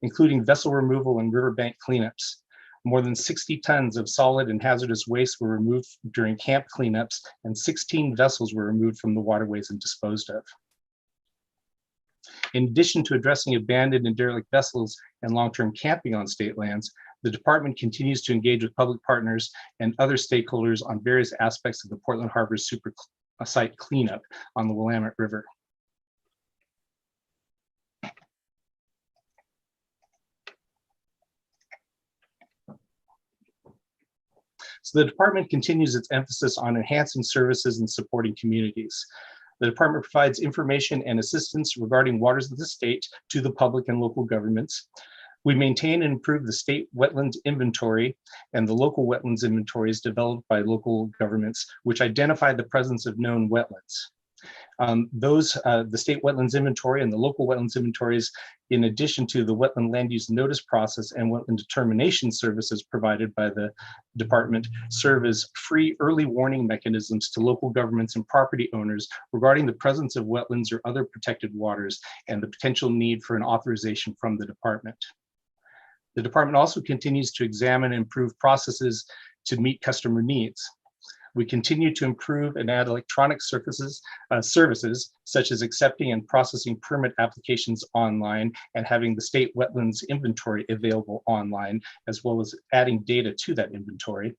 including vessel removal and riverbank cleanups. More than 60 tons of solid and hazardous waste were removed during camp cleanups, and 16 vessels were removed from the waterways and disposed of. In addition to addressing abandoned and derelict vessels and long-term camping on state lands, the department continues to engage with public partners and other stakeholders on various aspects of the Portland Harbor super site cleanup on the Willamette River. So the department continues its emphasis on enhancing services and supporting communities. The department provides information and assistance regarding waters of the state to the public and local governments. We maintain and improve the state wetlands inventory and the local wetlands inventories developed by local governments, which identify the presence of known wetlands. The state wetlands inventory and the local wetlands inventories, in addition to the wetland land use notice process and wetland determination services provided by the department, serve as free early warning mechanisms to local governments and property owners regarding the presence of wetlands or other protected waters and the potential need for an authorization from the department. The department also continues to examine and improve processes to meet customer needs. We continue to improve and add electronic services such as accepting and processing permit applications online and having the state wetlands inventory available online, as well as adding data to that inventory.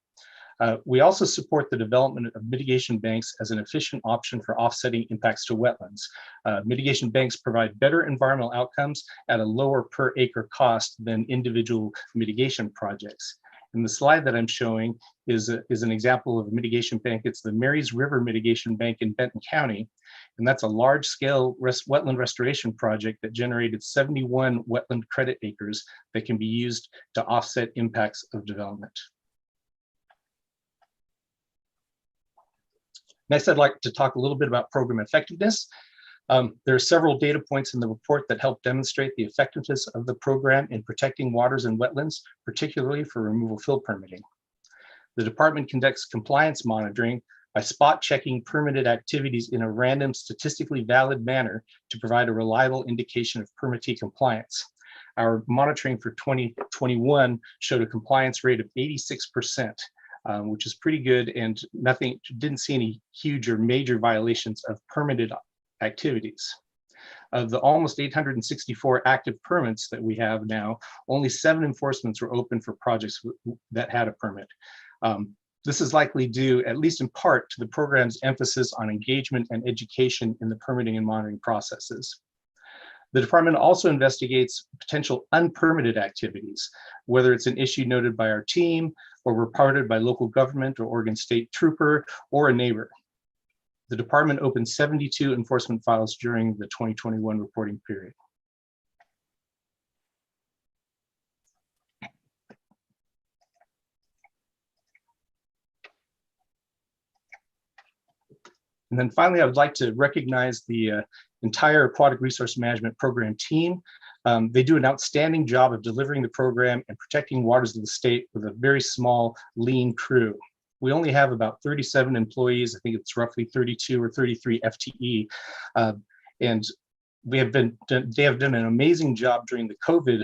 We also support the development of mitigation banks as an efficient option for offsetting impacts to wetlands. Mitigation banks provide better environmental outcomes at a lower per acre cost than individual mitigation projects. And the slide that I'm showing is an example of a mitigation bank. It's the Marys River Mitigation Bank in Benton County. And that's a large scale wetland restoration project that generated 71 wetland credit acres that can be used to offset impacts of development. Next, I'd like to talk a little bit about program effectiveness. There are several data points in the report that help demonstrate the effectiveness of the program in protecting waters and wetlands, particularly for removal fill permitting. The department conducts compliance monitoring by spot checking permitted activities in a random, statistically valid manner to provide a reliable indication of permittee compliance. Our monitoring for 2021 showed a compliance rate of 86%. Which is pretty good, and didn't see any huge or major violations of permitted activities. Of the almost 864 active permits that we have now, only 7 enforcements were open for projects that had a permit. This is likely due, at least in part, to the program's emphasis on engagement and education in the permitting and monitoring processes. The department also investigates potential unpermitted activities, whether it's an issue noted by our team or reported by local government or Oregon State Trooper or a neighbor. The department opened 72 enforcement files during the 2021 reporting period. And then finally, I would like to recognize the entire Aquatic Resource Management Program team. They do an outstanding job of delivering the program and protecting waters of the state with a very small, lean crew. We only have about 37 employees. I think it's roughly 32 or 33 FTE. And they have done an amazing job during the COVID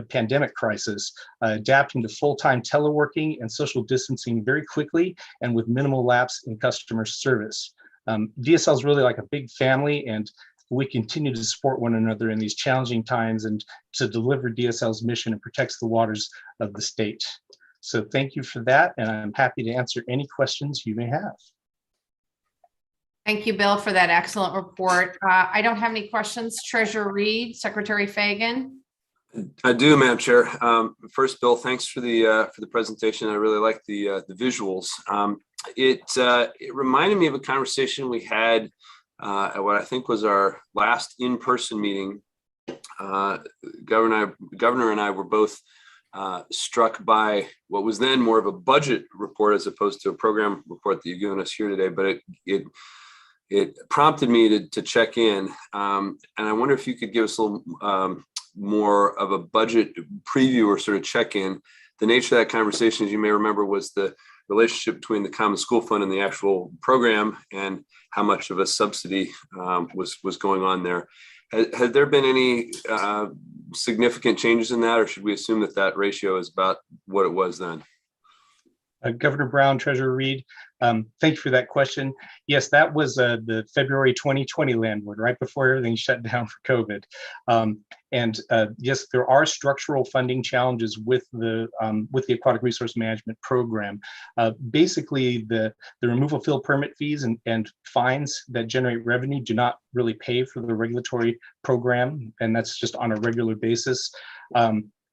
pandemic crisis, adapting to full-time teleworking and social distancing very quickly and with minimal lapse in customer service. DSL is really like a big family, and we continue to support one another in these challenging times and to deliver DSL's mission and protects the waters of the state. So thank you for that, and I'm happy to answer any questions you may have. Thank you, Bill, for that excellent report. I don't have any questions. Treasurer Reed, Secretary Fagan. I do, Madam Chair. First, Bill, thanks for the presentation. I really like the visuals. It reminded me of a conversation we had at what I think was our last in-person meeting. Governor and I were both struck by what was then more of a budget report as opposed to a program report that you've given us here today. But it prompted me to check in, and I wonder if you could give us a little more of a budget preview or sort of check-in. The nature of that conversation, as you may remember, was the relationship between the Common School Fund and the actual program and how much of a subsidy was going on there. Has there been any significant changes in that, or should we assume that that ratio is about what it was then? Governor Brown, Treasurer Reed, thank you for that question. Yes, that was the February 2020 landward, right before everything shut down for COVID. Yes, there are structural funding challenges with the Aquatic Resource Management Program. Basically, the removal fill permit fees and fines that generate revenue do not really pay for the regulatory program, and that's just on a regular basis.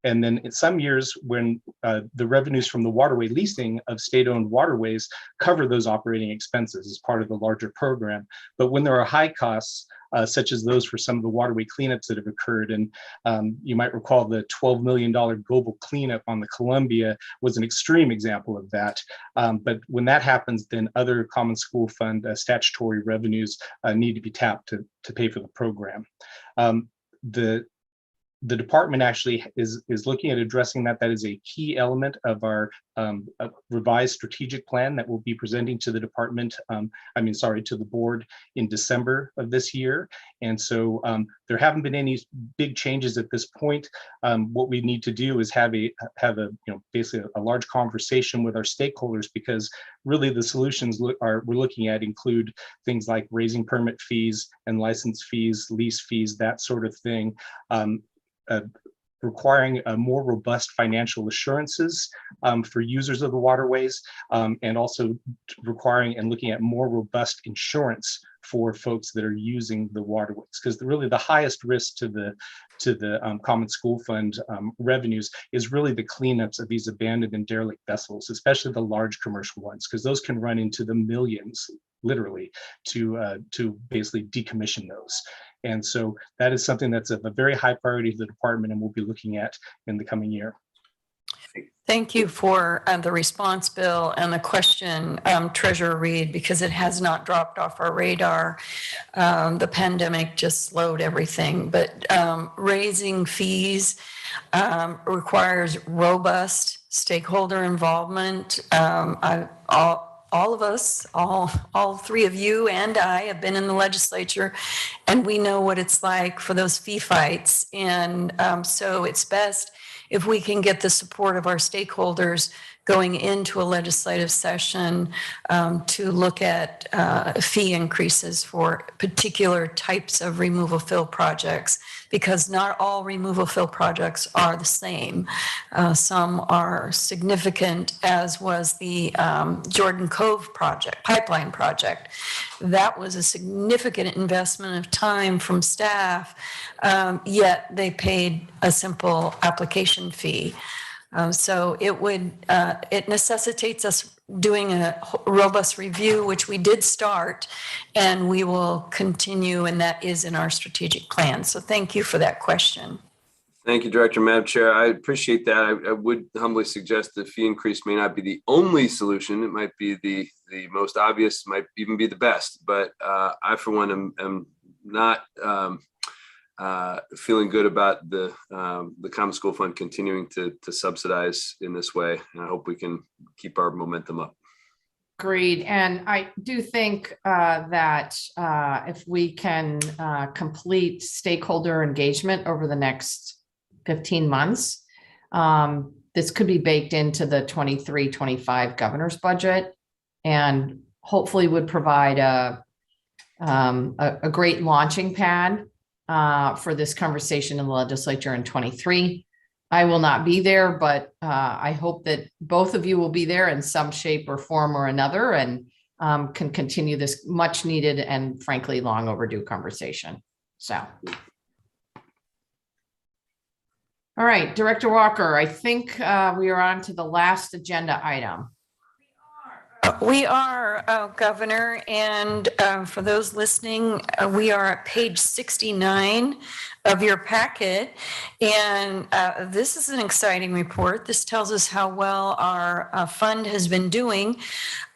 And then in some years when the revenues from the waterway leasing of state-owned waterways cover those operating expenses as part of the larger program. But when there are high costs, such as those for some of the waterway cleanups that have occurred, and you might recall the $12 million global cleanup on the Columbia was an extreme example of that. But when that happens, then other Common School Fund statutory revenues need to be tapped to pay for the program. The department actually is looking at addressing that. That is a key element of our revised strategic plan that we'll be presenting to the department, to the board in December of this year. And so there haven't been any big changes at this point. What we need to do is have basically a large conversation with our stakeholders, because really the solutions we're looking at include things like raising permit fees and license fees, lease fees, that sort of thing. Requiring more robust financial assurances for users of the waterways, and also requiring and looking at more robust insurance for folks that are using the waterways, because really the highest risk to the Common School Fund revenues is really the cleanups of these abandoned and derelict vessels, especially the large commercial ones, because those can run into the millions, literally, to basically decommission those. And so that is something that's of a very high priority to the department, and we'll be looking at in the coming year. Thank you for the response, Bill, and the question, Treasurer Reed, because it has not dropped off our radar. The pandemic just slowed everything, but raising fees requires robust stakeholder involvement. All of us, all three of you and I have been in the legislature, and we know what it's like for those fee fights. And so it's best if we can get the support of our stakeholders going into a legislative session to look at fee increases for particular types of removal fill projects, because not all removal fill projects are the same. Some are significant, as was the Jordan Cove project, pipeline project. That was a significant investment of time from staff, yet they paid a simple application fee. So it necessitates us doing a robust review, which we did start, and we will continue, and that is in our strategic plan. So thank you for that question. Thank you, Director. Madam Chair, I appreciate that. I would humbly suggest that fee increase may not be the only solution. It might be the most obvious, might even be the best. But I, for one, am not feeling good about the Common School Fund continuing to subsidize in this way. And I hope we can keep our momentum up. Agreed. And I do think that if we can complete stakeholder engagement over the next 15 months, this could be baked into the 23-25 governor's budget, and hopefully would provide a great launching pad for this conversation in the legislature in 23. I will not be there, but I hope that both of you will be there in some shape or form or another, and can continue this much needed and frankly long overdue conversation. So. All right, Director Walker, I think we are on to the last agenda item. We are, Governor, and for those listening, we are at page 69 of your packet, and this is an exciting report. This tells us how well our fund has been doing.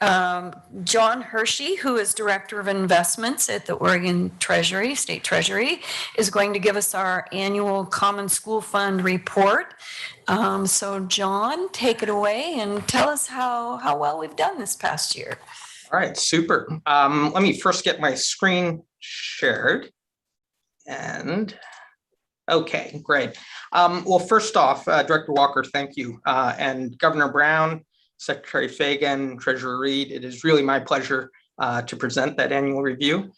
John Hershey, who is Director of Investments at the Oregon Treasury, State Treasury, is going to give us our annual Common School Fund report. So John, take it away and tell us how well we've done this past year. All right, super. Let me first get my screen shared. And okay, great. Well, first off, Director Walker, thank you. And Governor Brown, Secretary Fagan, Treasurer Reed, it is really my pleasure to present that annual review.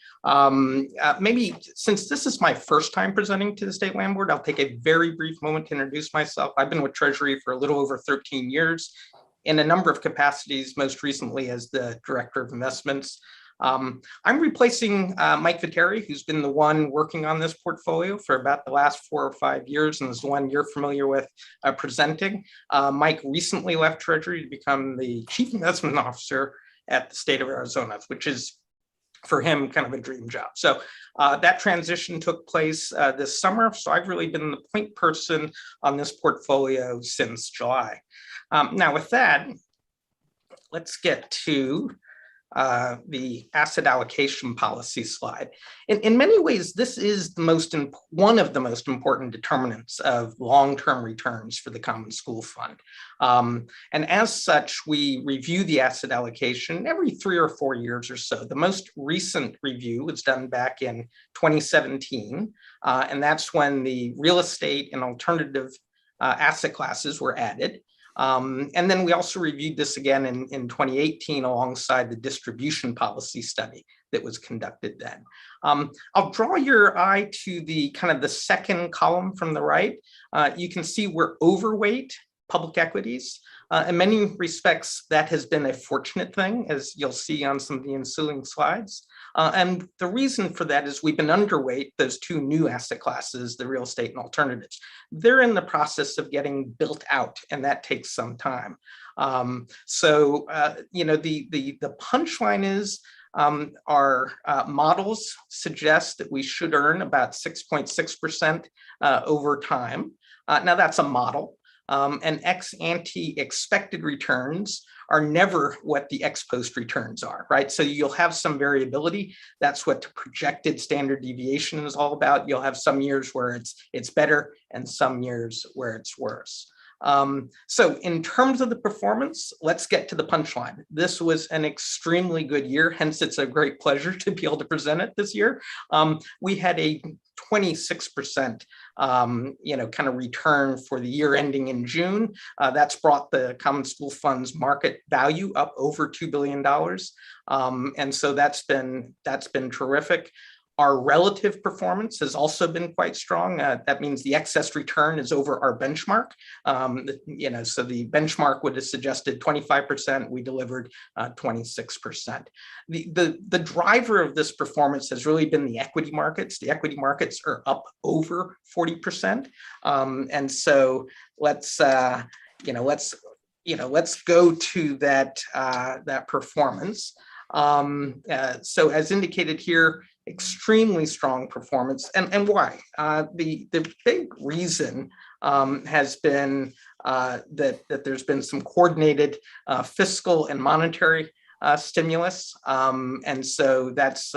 Maybe since this is my first time presenting to the State Land Board, I'll take a very brief moment to introduce myself. I've been with Treasury for a little over 13 years in a number of capacities, most recently as the Director of Investments. I'm replacing Mike Viteri, who's been the one working on this portfolio for about the last 4 or 5 years, and is the one you're familiar with presenting. Mike recently left Treasury to become the Chief Investment Officer at the state of Arizona, which is for him kind of a dream job. So that transition took place this summer. So I've really been the point person on this portfolio since July. Now with that, let's get to the asset allocation policy slide. In many ways, this is one of the most important determinants of long-term returns for the Common School Fund. And as such, we review the asset allocation every 3 or 4 years or so. The most recent review was done back in 2017, and that's when the real estate and alternative asset classes were added. And then we also reviewed this again in 2018 alongside the distribution policy study that was conducted then. I'll draw your eye to the kind of the second column from the right. You can see we're overweight public equities. In many respects, that has been a fortunate thing, as you'll see on some of the ensuing slides. And the reason for that is we've been underweight those 2 new asset classes, the real estate and alternatives. They're in the process of getting built out, and that takes some time. You know, the punchline is our models suggest that we should earn about 6.6% over time. Now that's a model. And ex-ante expected returns are never what the ex-post returns are, right? So you'll have some variability. That's what projected standard deviation is all about. You'll have some years where it's better and some years where it's worse. So in terms of the performance, let's get to the punchline. This was an extremely good year, hence it's a great pleasure to be able to present it this year. We had a 26% kind of return for the year ending in June. That's brought the Common School Fund's market value up over $2 billion. And so that's been terrific. Our relative performance has also been quite strong. That means the excess return is over our benchmark. So the benchmark would have suggested 25%. We delivered 26%. The driver of this performance has really been the equity markets. The equity markets are up over 40%. And so let's go to that performance. So as indicated here, extremely strong performance. And why? The big reason has been that there's been some coordinated fiscal and monetary stimulus. And so that's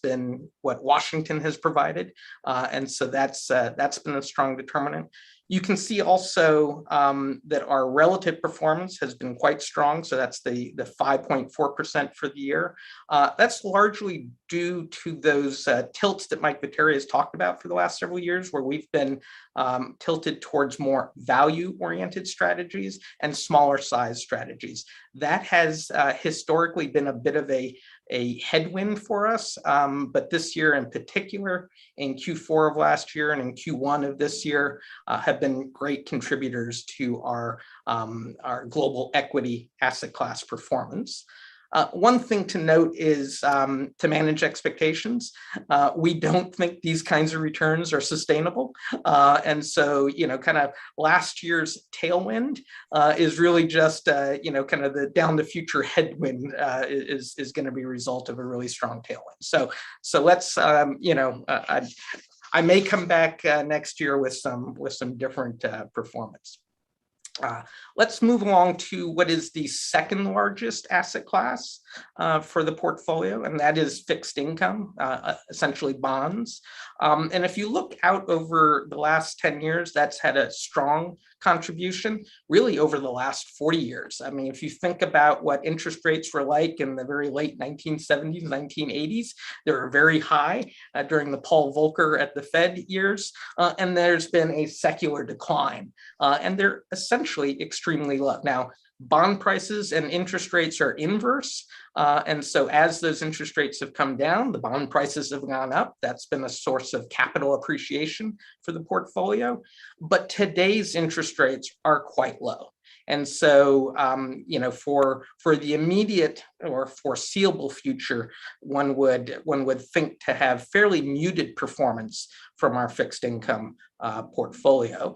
been what Washington has provided. And so that's been a strong determinant. You can see also that our relative performance has been quite strong. So that's the 5.4% for the year. That's largely due to those tilts that Mike Viteri has talked about for the last several years, where we've been tilted towards more value-oriented strategies and smaller size strategies. That has historically been a bit of a headwind for us, but this year in particular, in Q4 of last year and in Q1 of this year, have been great contributors to our global equity asset class performance. One thing to note is to manage expectations. We don't think these kinds of returns are sustainable. And so, kind of last year's tailwind is really just, kind of the down the future headwind is going to be a result of a really strong tailwind. So let's, I may come back next year with some different performance. Let's move along to what is the second largest asset class for the portfolio, and that is fixed income, essentially bonds. And if you look out over the last 10 years, that's had a strong contribution really over the last 40 years. I mean, if you think about what interest rates were like in the very late 1970s, 1980s, they were very high during the Paul Volcker at the Fed years, and there's been a secular decline, and they're essentially extremely low. Now, bond prices and interest rates are inverse. And so as those interest rates have come down, the bond prices have gone up. That's been a source of capital appreciation for the portfolio. But today's interest rates are quite low. And so, for the immediate or foreseeable future, one would think to have fairly muted performance from our fixed income portfolio.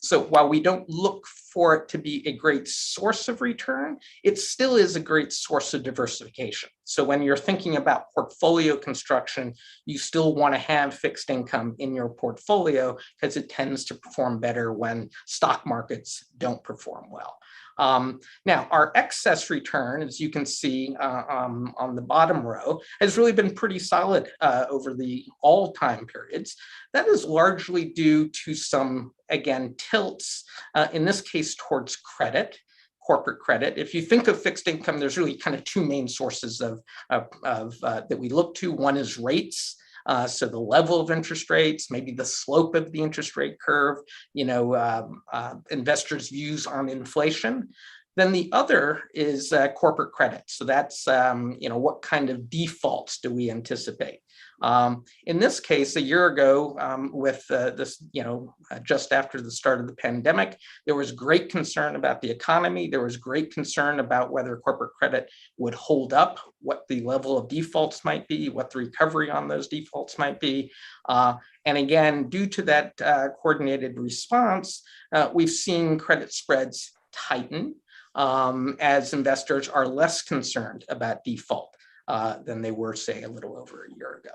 So while we don't look for it to be a great source of return, it still is a great source of diversification. So when you're thinking about portfolio construction, you still want to have fixed income in your portfolio because it tends to perform better when stock markets don't perform well. Now, our excess return, as you can see on the bottom row, has really been pretty solid over the all time periods. That is largely due to some, again, tilts, in this case, towards credit, corporate credit. If you think of fixed income, there's really kind of two main sources of that we look to. One is rates. So the level of interest rates, maybe the slope of the interest rate curve, investors' views on inflation. Then the other is corporate credit. So that's, what kind of defaults do we anticipate? In this case, a year ago, with this, just after the start of the pandemic, there was great concern about the economy. There was great concern about whether corporate credit would hold up, what the level of defaults might be, what the recovery on those defaults might be. And again, due to that coordinated response, we've seen credit spreads tighten as investors are less concerned about default than they were, say, a little over a year ago.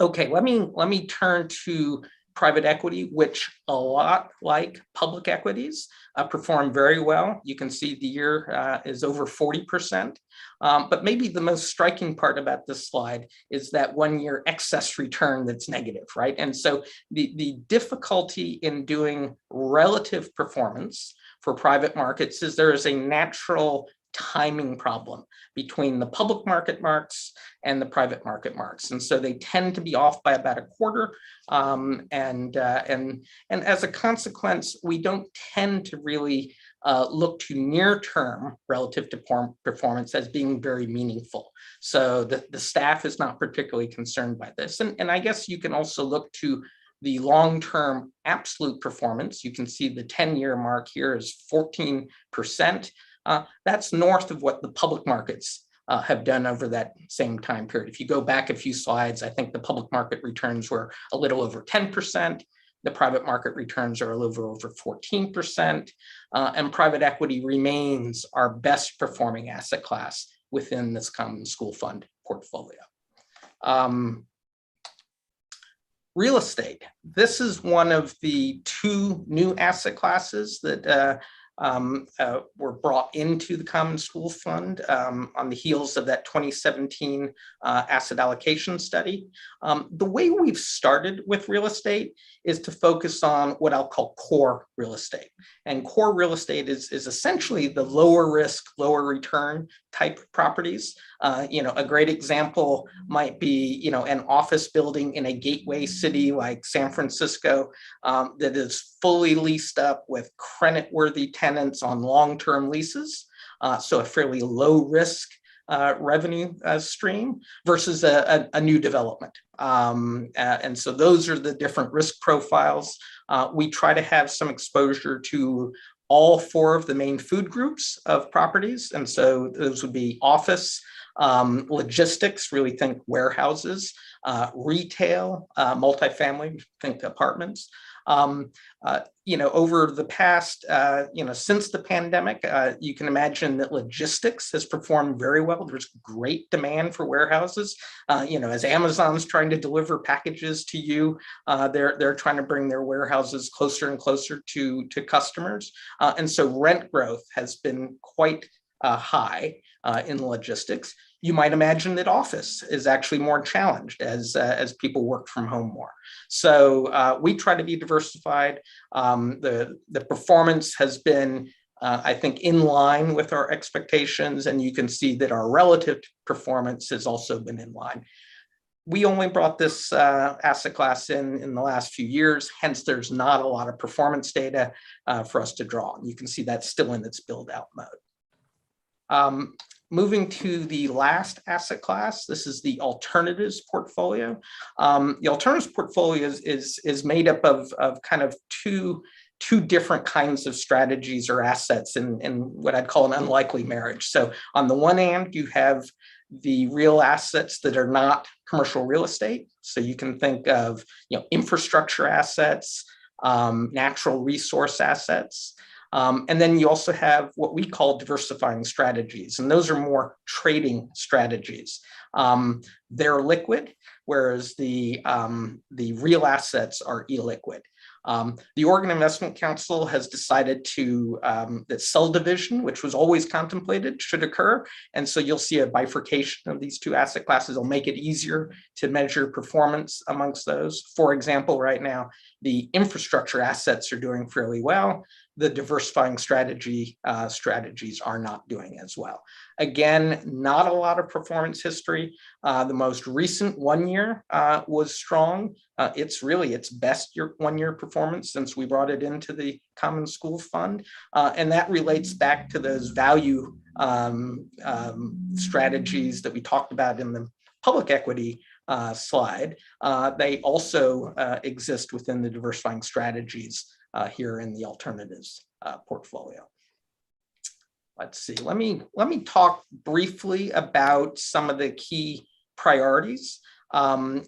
Okay, let me turn to private equity, which a lot like public equities perform very well. You can see the year is over 40%. But maybe the most striking part about this slide is that 1 year excess return that's negative, right? And so the difficulty in doing relative performance for private markets is there is a natural timing problem between the public market marks and the private market marks. And so they tend to be off by about a quarter. And as a consequence, we don't tend to really look to near term relative to performance as being very meaningful. So the staff is not particularly concerned by this. And I guess you can also look to the long-term absolute performance. You can see the 10-year mark here is 14%. That's north of what the public markets have done over that same time period. If you go back a few slides, I think the public market returns were a little over 10%. The private market returns are a little over 14%. And private equity remains our best performing asset class within this common school fund portfolio. Real estate. This is one of the two new asset classes that were brought into the Common School Fund on the heels of that 2017 asset allocation study. The way we've started with real estate is to focus on what I'll call core real estate. And core real estate is essentially the lower risk, lower return type properties. A great example might be, an office building in a gateway city like San Francisco that is fully leased up with credit-worthy tenants on long-term leases. So a fairly low risk revenue stream versus a new development. And so those are the different risk profiles. We try to have some exposure to all four of the main food groups of properties. And so those would be office, logistics, really think warehouses, retail, multifamily, think apartments. Over the past, since the pandemic, you can imagine that logistics has performed very well. There's great demand for warehouses. As Amazon's trying to deliver packages to you, they're trying to bring their warehouses closer and closer to customers. And so rent growth has been quite high in logistics. You might imagine that office is actually more challenged as people work from home more. So we try to be diversified. The performance has been, I think, in line with our expectations, and you can see that our relative performance has also been in line. We only brought this asset class in the last few years, hence there's not a lot of performance data for us to draw. You can see that's still in its build out mode. Moving to the last asset class, this is the alternatives portfolio. The alternatives portfolio is made up of kind of two different kinds of strategies or assets in what I'd call an unlikely marriage. So on the one hand, you have the real assets that are not commercial real estate. So you can think of infrastructure assets, natural resource assets. And then you also have what we call diversifying strategies, and those are more trading strategies. They're liquid, whereas the real assets are illiquid. The Oregon Investment Council has decided that sell division, which was always contemplated, should occur. And so you'll see a bifurcation of these two asset classes. It'll make it easier to measure performance amongst those. For example, right now, the infrastructure assets are doing fairly well. The diversifying strategies are not doing as well. Again, not a lot of performance history. The most recent 1 year was strong. It's really its best 1 year performance since we brought it into the Common School Fund. And that relates back to those value strategies that we talked about in the public equity slide. They also exist within the diversifying strategies here in the alternatives portfolio. Let's see, let me talk briefly about some of the key priorities.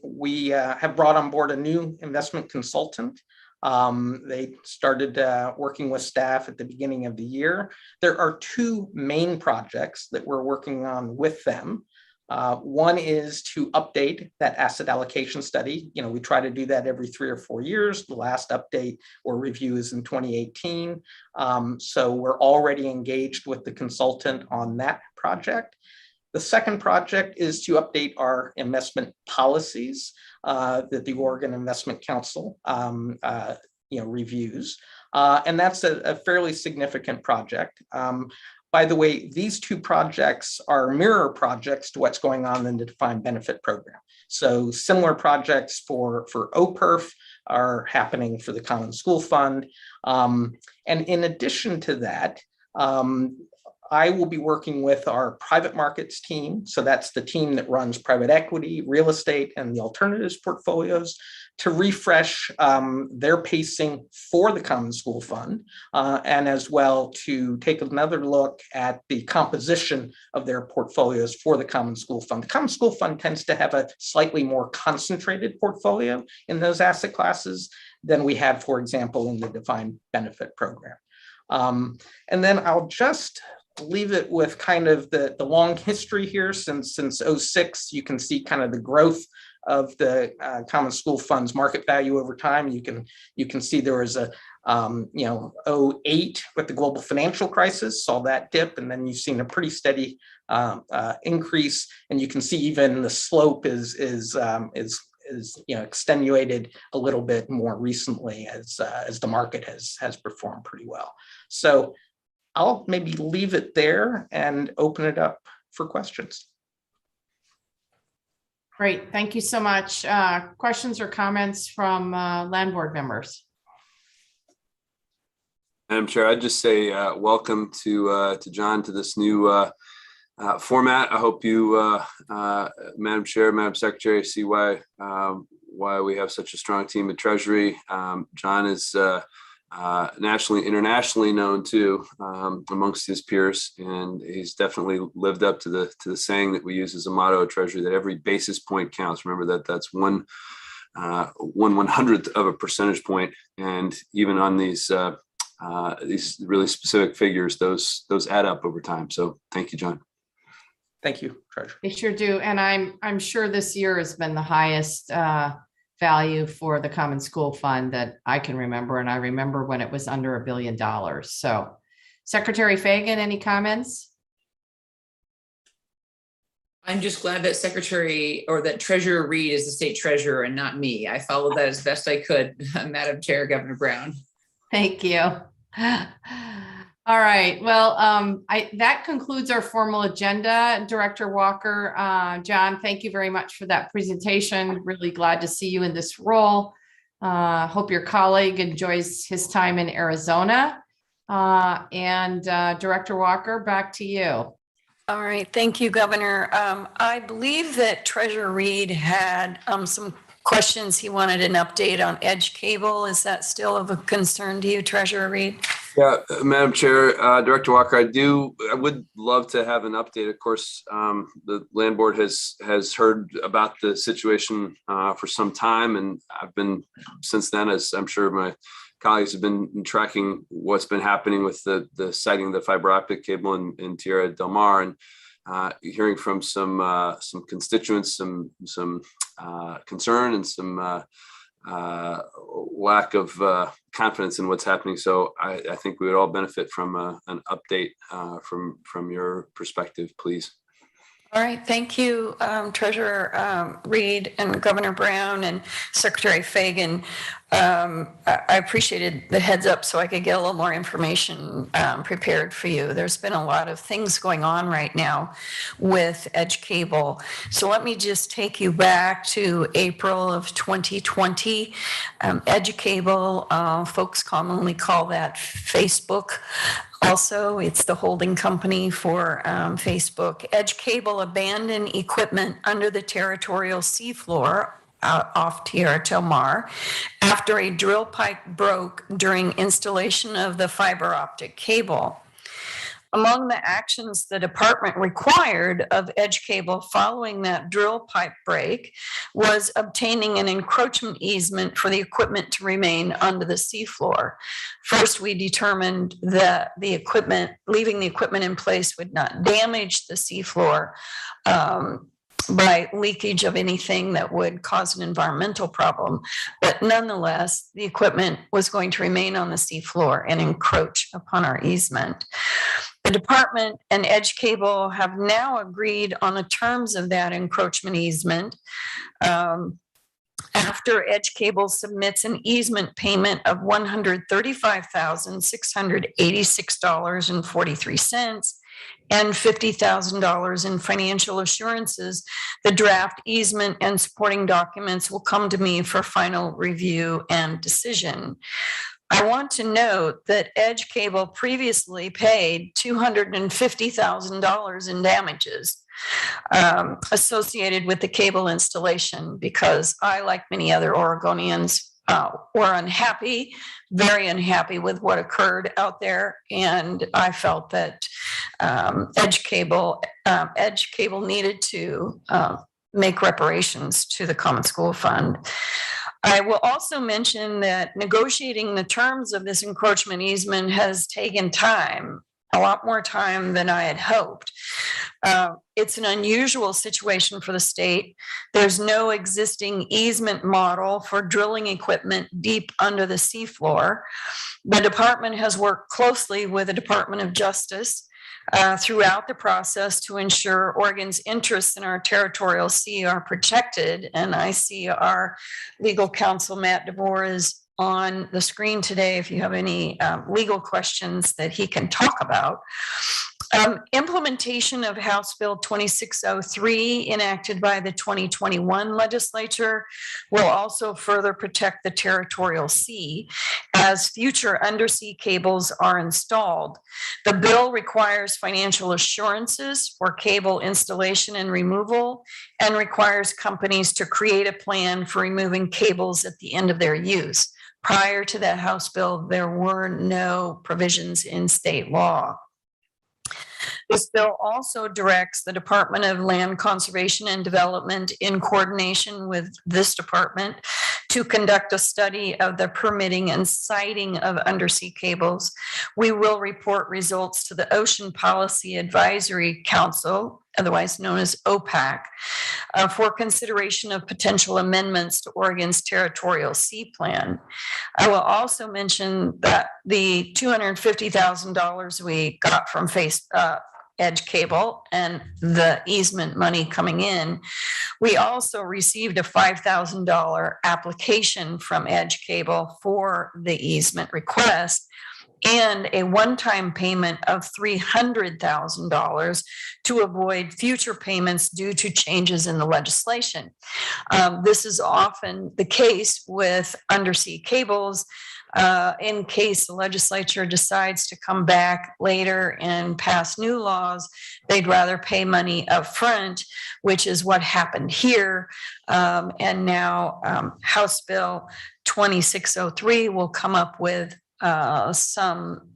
We have brought on board a new investment consultant. They started working with staff at the beginning of the year. There are two main projects that we're working on with them. One is to update that asset allocation study. We try to do that every 3 or 4 years. The last update or review is in 2018. So we're already engaged with the consultant on that project. The second project is to update our investment policies that the Oregon Investment Council reviews. And that's a fairly significant project. By the way, these two projects are mirror projects to what's going on in the defined benefit program. So similar projects for OPERF are happening for the Common School Fund. And in addition to that, I will be working with our private markets team. So that's the team that runs private equity, real estate, and the alternatives portfolios to refresh their pacing for the Common School Fund, and as well to take another look at the composition of their portfolios for the Common School Fund. The Common School Fund tends to have a slightly more concentrated portfolio in those asset classes than we have, for example, in the defined benefit program. And then I'll just leave it with kind of the long history here since 06. You can see kind of the growth of the Common School Fund's market value over time. You can see there was a 08 with the global financial crisis, saw that dip, and then you've seen a pretty steady increase. And you can see even the slope is extenuated a little bit more recently as the market has performed pretty well. So I'll maybe leave it there and open it up for questions. Great, thank you so much. Questions or comments from land board members? Madam Chair, I'd just say welcome to John to this new format. I hope you, Madam Chair, Madam Secretary, see why we have such a strong team at Treasury. John is nationally, internationally known too amongst his peers, and he's definitely lived up to the saying that we use as a motto at Treasury, that every basis point counts. Remember that's 1/100th of a percentage point, and even on these really specific figures, those add up over time. So thank you, John. Thank you, Treasurer. They sure do, and I'm sure this year has been the highest value for the Common School Fund that I can remember, and I remember when it was under $1 billion. So, Secretary Fagan, any comments? I'm just glad that that Treasurer Reed is the state treasurer and not me. I followed that as best I could, Madam Chair, Governor Brown. Thank you. All right. Well, that concludes our formal agenda. Director Walker, John, thank you very much for that presentation. Really glad to see you in this role. Hope your colleague enjoys his time in Arizona. And Director Walker, back to you. All right, thank you, Governor. I believe that Treasurer Reed had some questions. He wanted an update on edge cable. Is that still of a concern to you, Treasurer Reed? Yeah, Madam Chair, Director Walker, I would love to have an update. Of course, the land board has heard about the situation for some time, and I've been since then, as I'm sure my colleagues have been tracking what's been happening with the siting of the fiber optic cable in Tierra del Mar, and hearing from some constituents, some concern and some lack of confidence in what's happening. So I think we would all benefit from an update from your perspective, please. All right, thank you, Treasurer Reed and Governor Brown and Secretary Fagan. I appreciated the heads up so I could get a little more information prepared for you. There's been a lot of things going on right now with edge cable. So let me just take you back to April of 2020. Edge cable, folks commonly call that Facebook. Also, it's the holding company for Facebook. Edge cable abandoned equipment under the territorial seafloor off Tierra del Mar after a drill pipe broke during installation of the fiber optic cable. Among the actions the department required of edge cable following that drill pipe break was obtaining an encroachment easement for the equipment to remain under the seafloor. First, we determined that leaving the equipment in place would not damage the seafloor by leakage of anything that would cause an environmental problem. But nonetheless, the equipment was going to remain on the seafloor and encroach upon our easement. The department and Edge Cable have now agreed on the terms of that encroachment easement. After Edge Cable submits an easement payment of $135,686.43 and $50,000 in financial assurances. The draft easement and supporting documents will come to me for final review and decision. I want to note that Edge Cable previously paid $250,000 in damages associated with the cable installation, because I, like many other Oregonians, were unhappy, very unhappy with what occurred out there. And I felt that Edge Cable needed to make reparations to the Common School Fund. I will also mention that negotiating the terms of this encroachment easement has taken time, a lot more time than I had hoped. It's an unusual situation for the state. There's no existing easement model for drilling equipment deep under the seafloor. The department has worked closely with the Department of Justice throughout the process to ensure Oregon's interests in our territorial sea are protected. And I see our legal counsel, Matt DeVore, is on the screen today if you have any legal questions that he can talk about. Implementation of House Bill 2603 enacted by the 2021 legislature will also further protect the territorial sea as future undersea cables are installed. The bill requires financial assurances for cable installation and removal, and requires companies to create a plan for removing cables at the end of their use. Prior to that House bill, there were no provisions in state law. This bill also directs the Department of Land Conservation and Development, in coordination with this department, to conduct a study of the permitting and siting of undersea cables. We will report results to the Ocean Policy Advisory Council, otherwise known as OPAC, for consideration of potential amendments to Oregon's territorial sea plan. I will also mention that the $250,000 we got from Edge Cable and the easement money coming in, we also received a $5,000 application from Edge Cable for the easement request, and a one-time payment of $300,000 to avoid future payments due to changes in the legislation. This is often the case with undersea cables. In case the legislature decides to come back later and pass new laws, they'd rather pay money up front, which is what happened here. And now House Bill 2603 will come up with some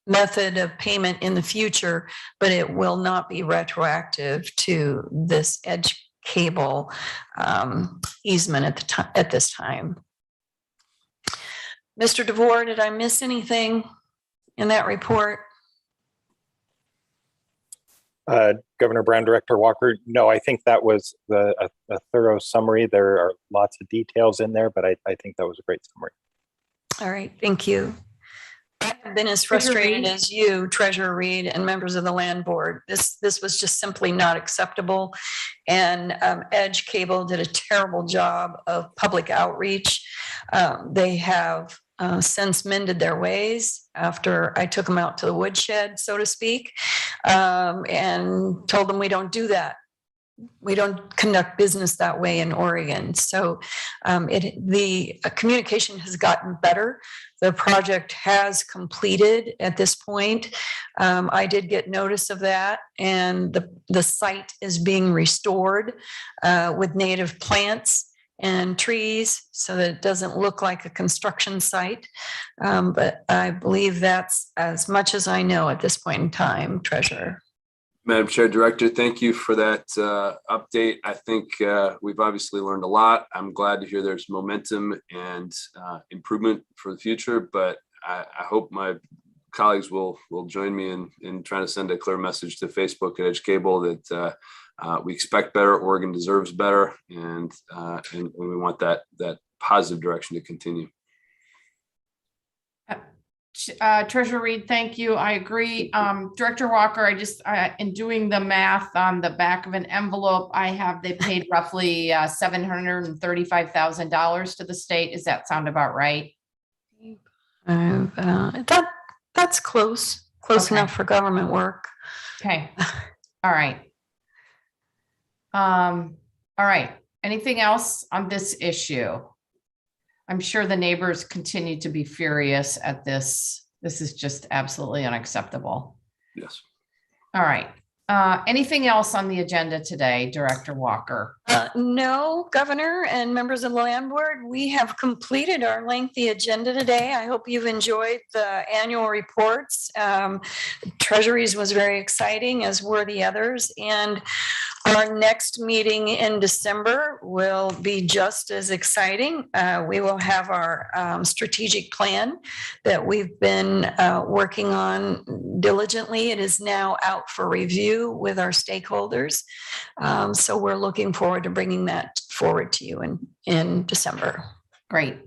method of payment in the future, but it will not be retroactive to this Edge Cable easement at this time. Mr. DeVore, did I miss anything in that report? Governor Brown, Director Walker, no, I think that was a thorough summary. There are lots of details in there, but I think that was a great summary. All right, thank you. I've been as frustrated as you, Treasurer Reed, and members of the Land Board. This was just simply not acceptable. And Edge Cable did a terrible job of public outreach. They have since mended their ways after I took them out to the woodshed, so to speak, and told them we don't do that. We don't conduct business that way in Oregon. So the communication has gotten better. The project has completed at this point. I did get notice of that, and the site is being restored with native plants and trees so that it doesn't look like a construction site. But I believe that's as much as I know at this point in time, Treasurer. Madam Chair, Director, thank you for that update. I think we've obviously learned a lot. I'm glad to hear there's momentum and improvement for the future, but I hope my colleagues will join me in trying to send a clear message to Facebook and Edge Cable that we expect better, Oregon deserves better, and we want that positive direction to continue. Treasurer Reed, thank you. I agree. Director Walker, in doing the math on the back of an envelope, they paid roughly $735,000 to the state. Does that sound about right? That's close okay. Enough for government work. Okay. All right. All right. Anything else on this issue? I'm sure the neighbors continue to be furious at this. This is just absolutely unacceptable. Yes. All right. Anything else on the agenda today, Director Walker? No, Governor and members of the Land Board, we have completed our lengthy agenda today. I hope you've enjoyed the annual reports. Treasury's was very exciting, as were the others. And our next meeting in December will be just as exciting. We will have our strategic plan that we've been working on diligently. It is now out for review with our stakeholders. So we're looking forward to bringing that forward to you in December. Great.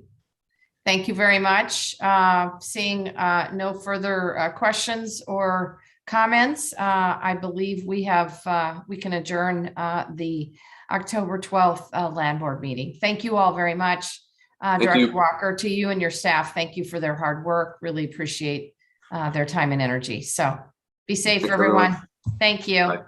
Thank you very much. Seeing no further questions or comments, I believe we can adjourn the October 12th Land Board meeting. Thank you all very much. Director Walker, to you and your staff, thank you for their hard work. Really appreciate their time and energy. So be safe, everyone. Thank you. Bye.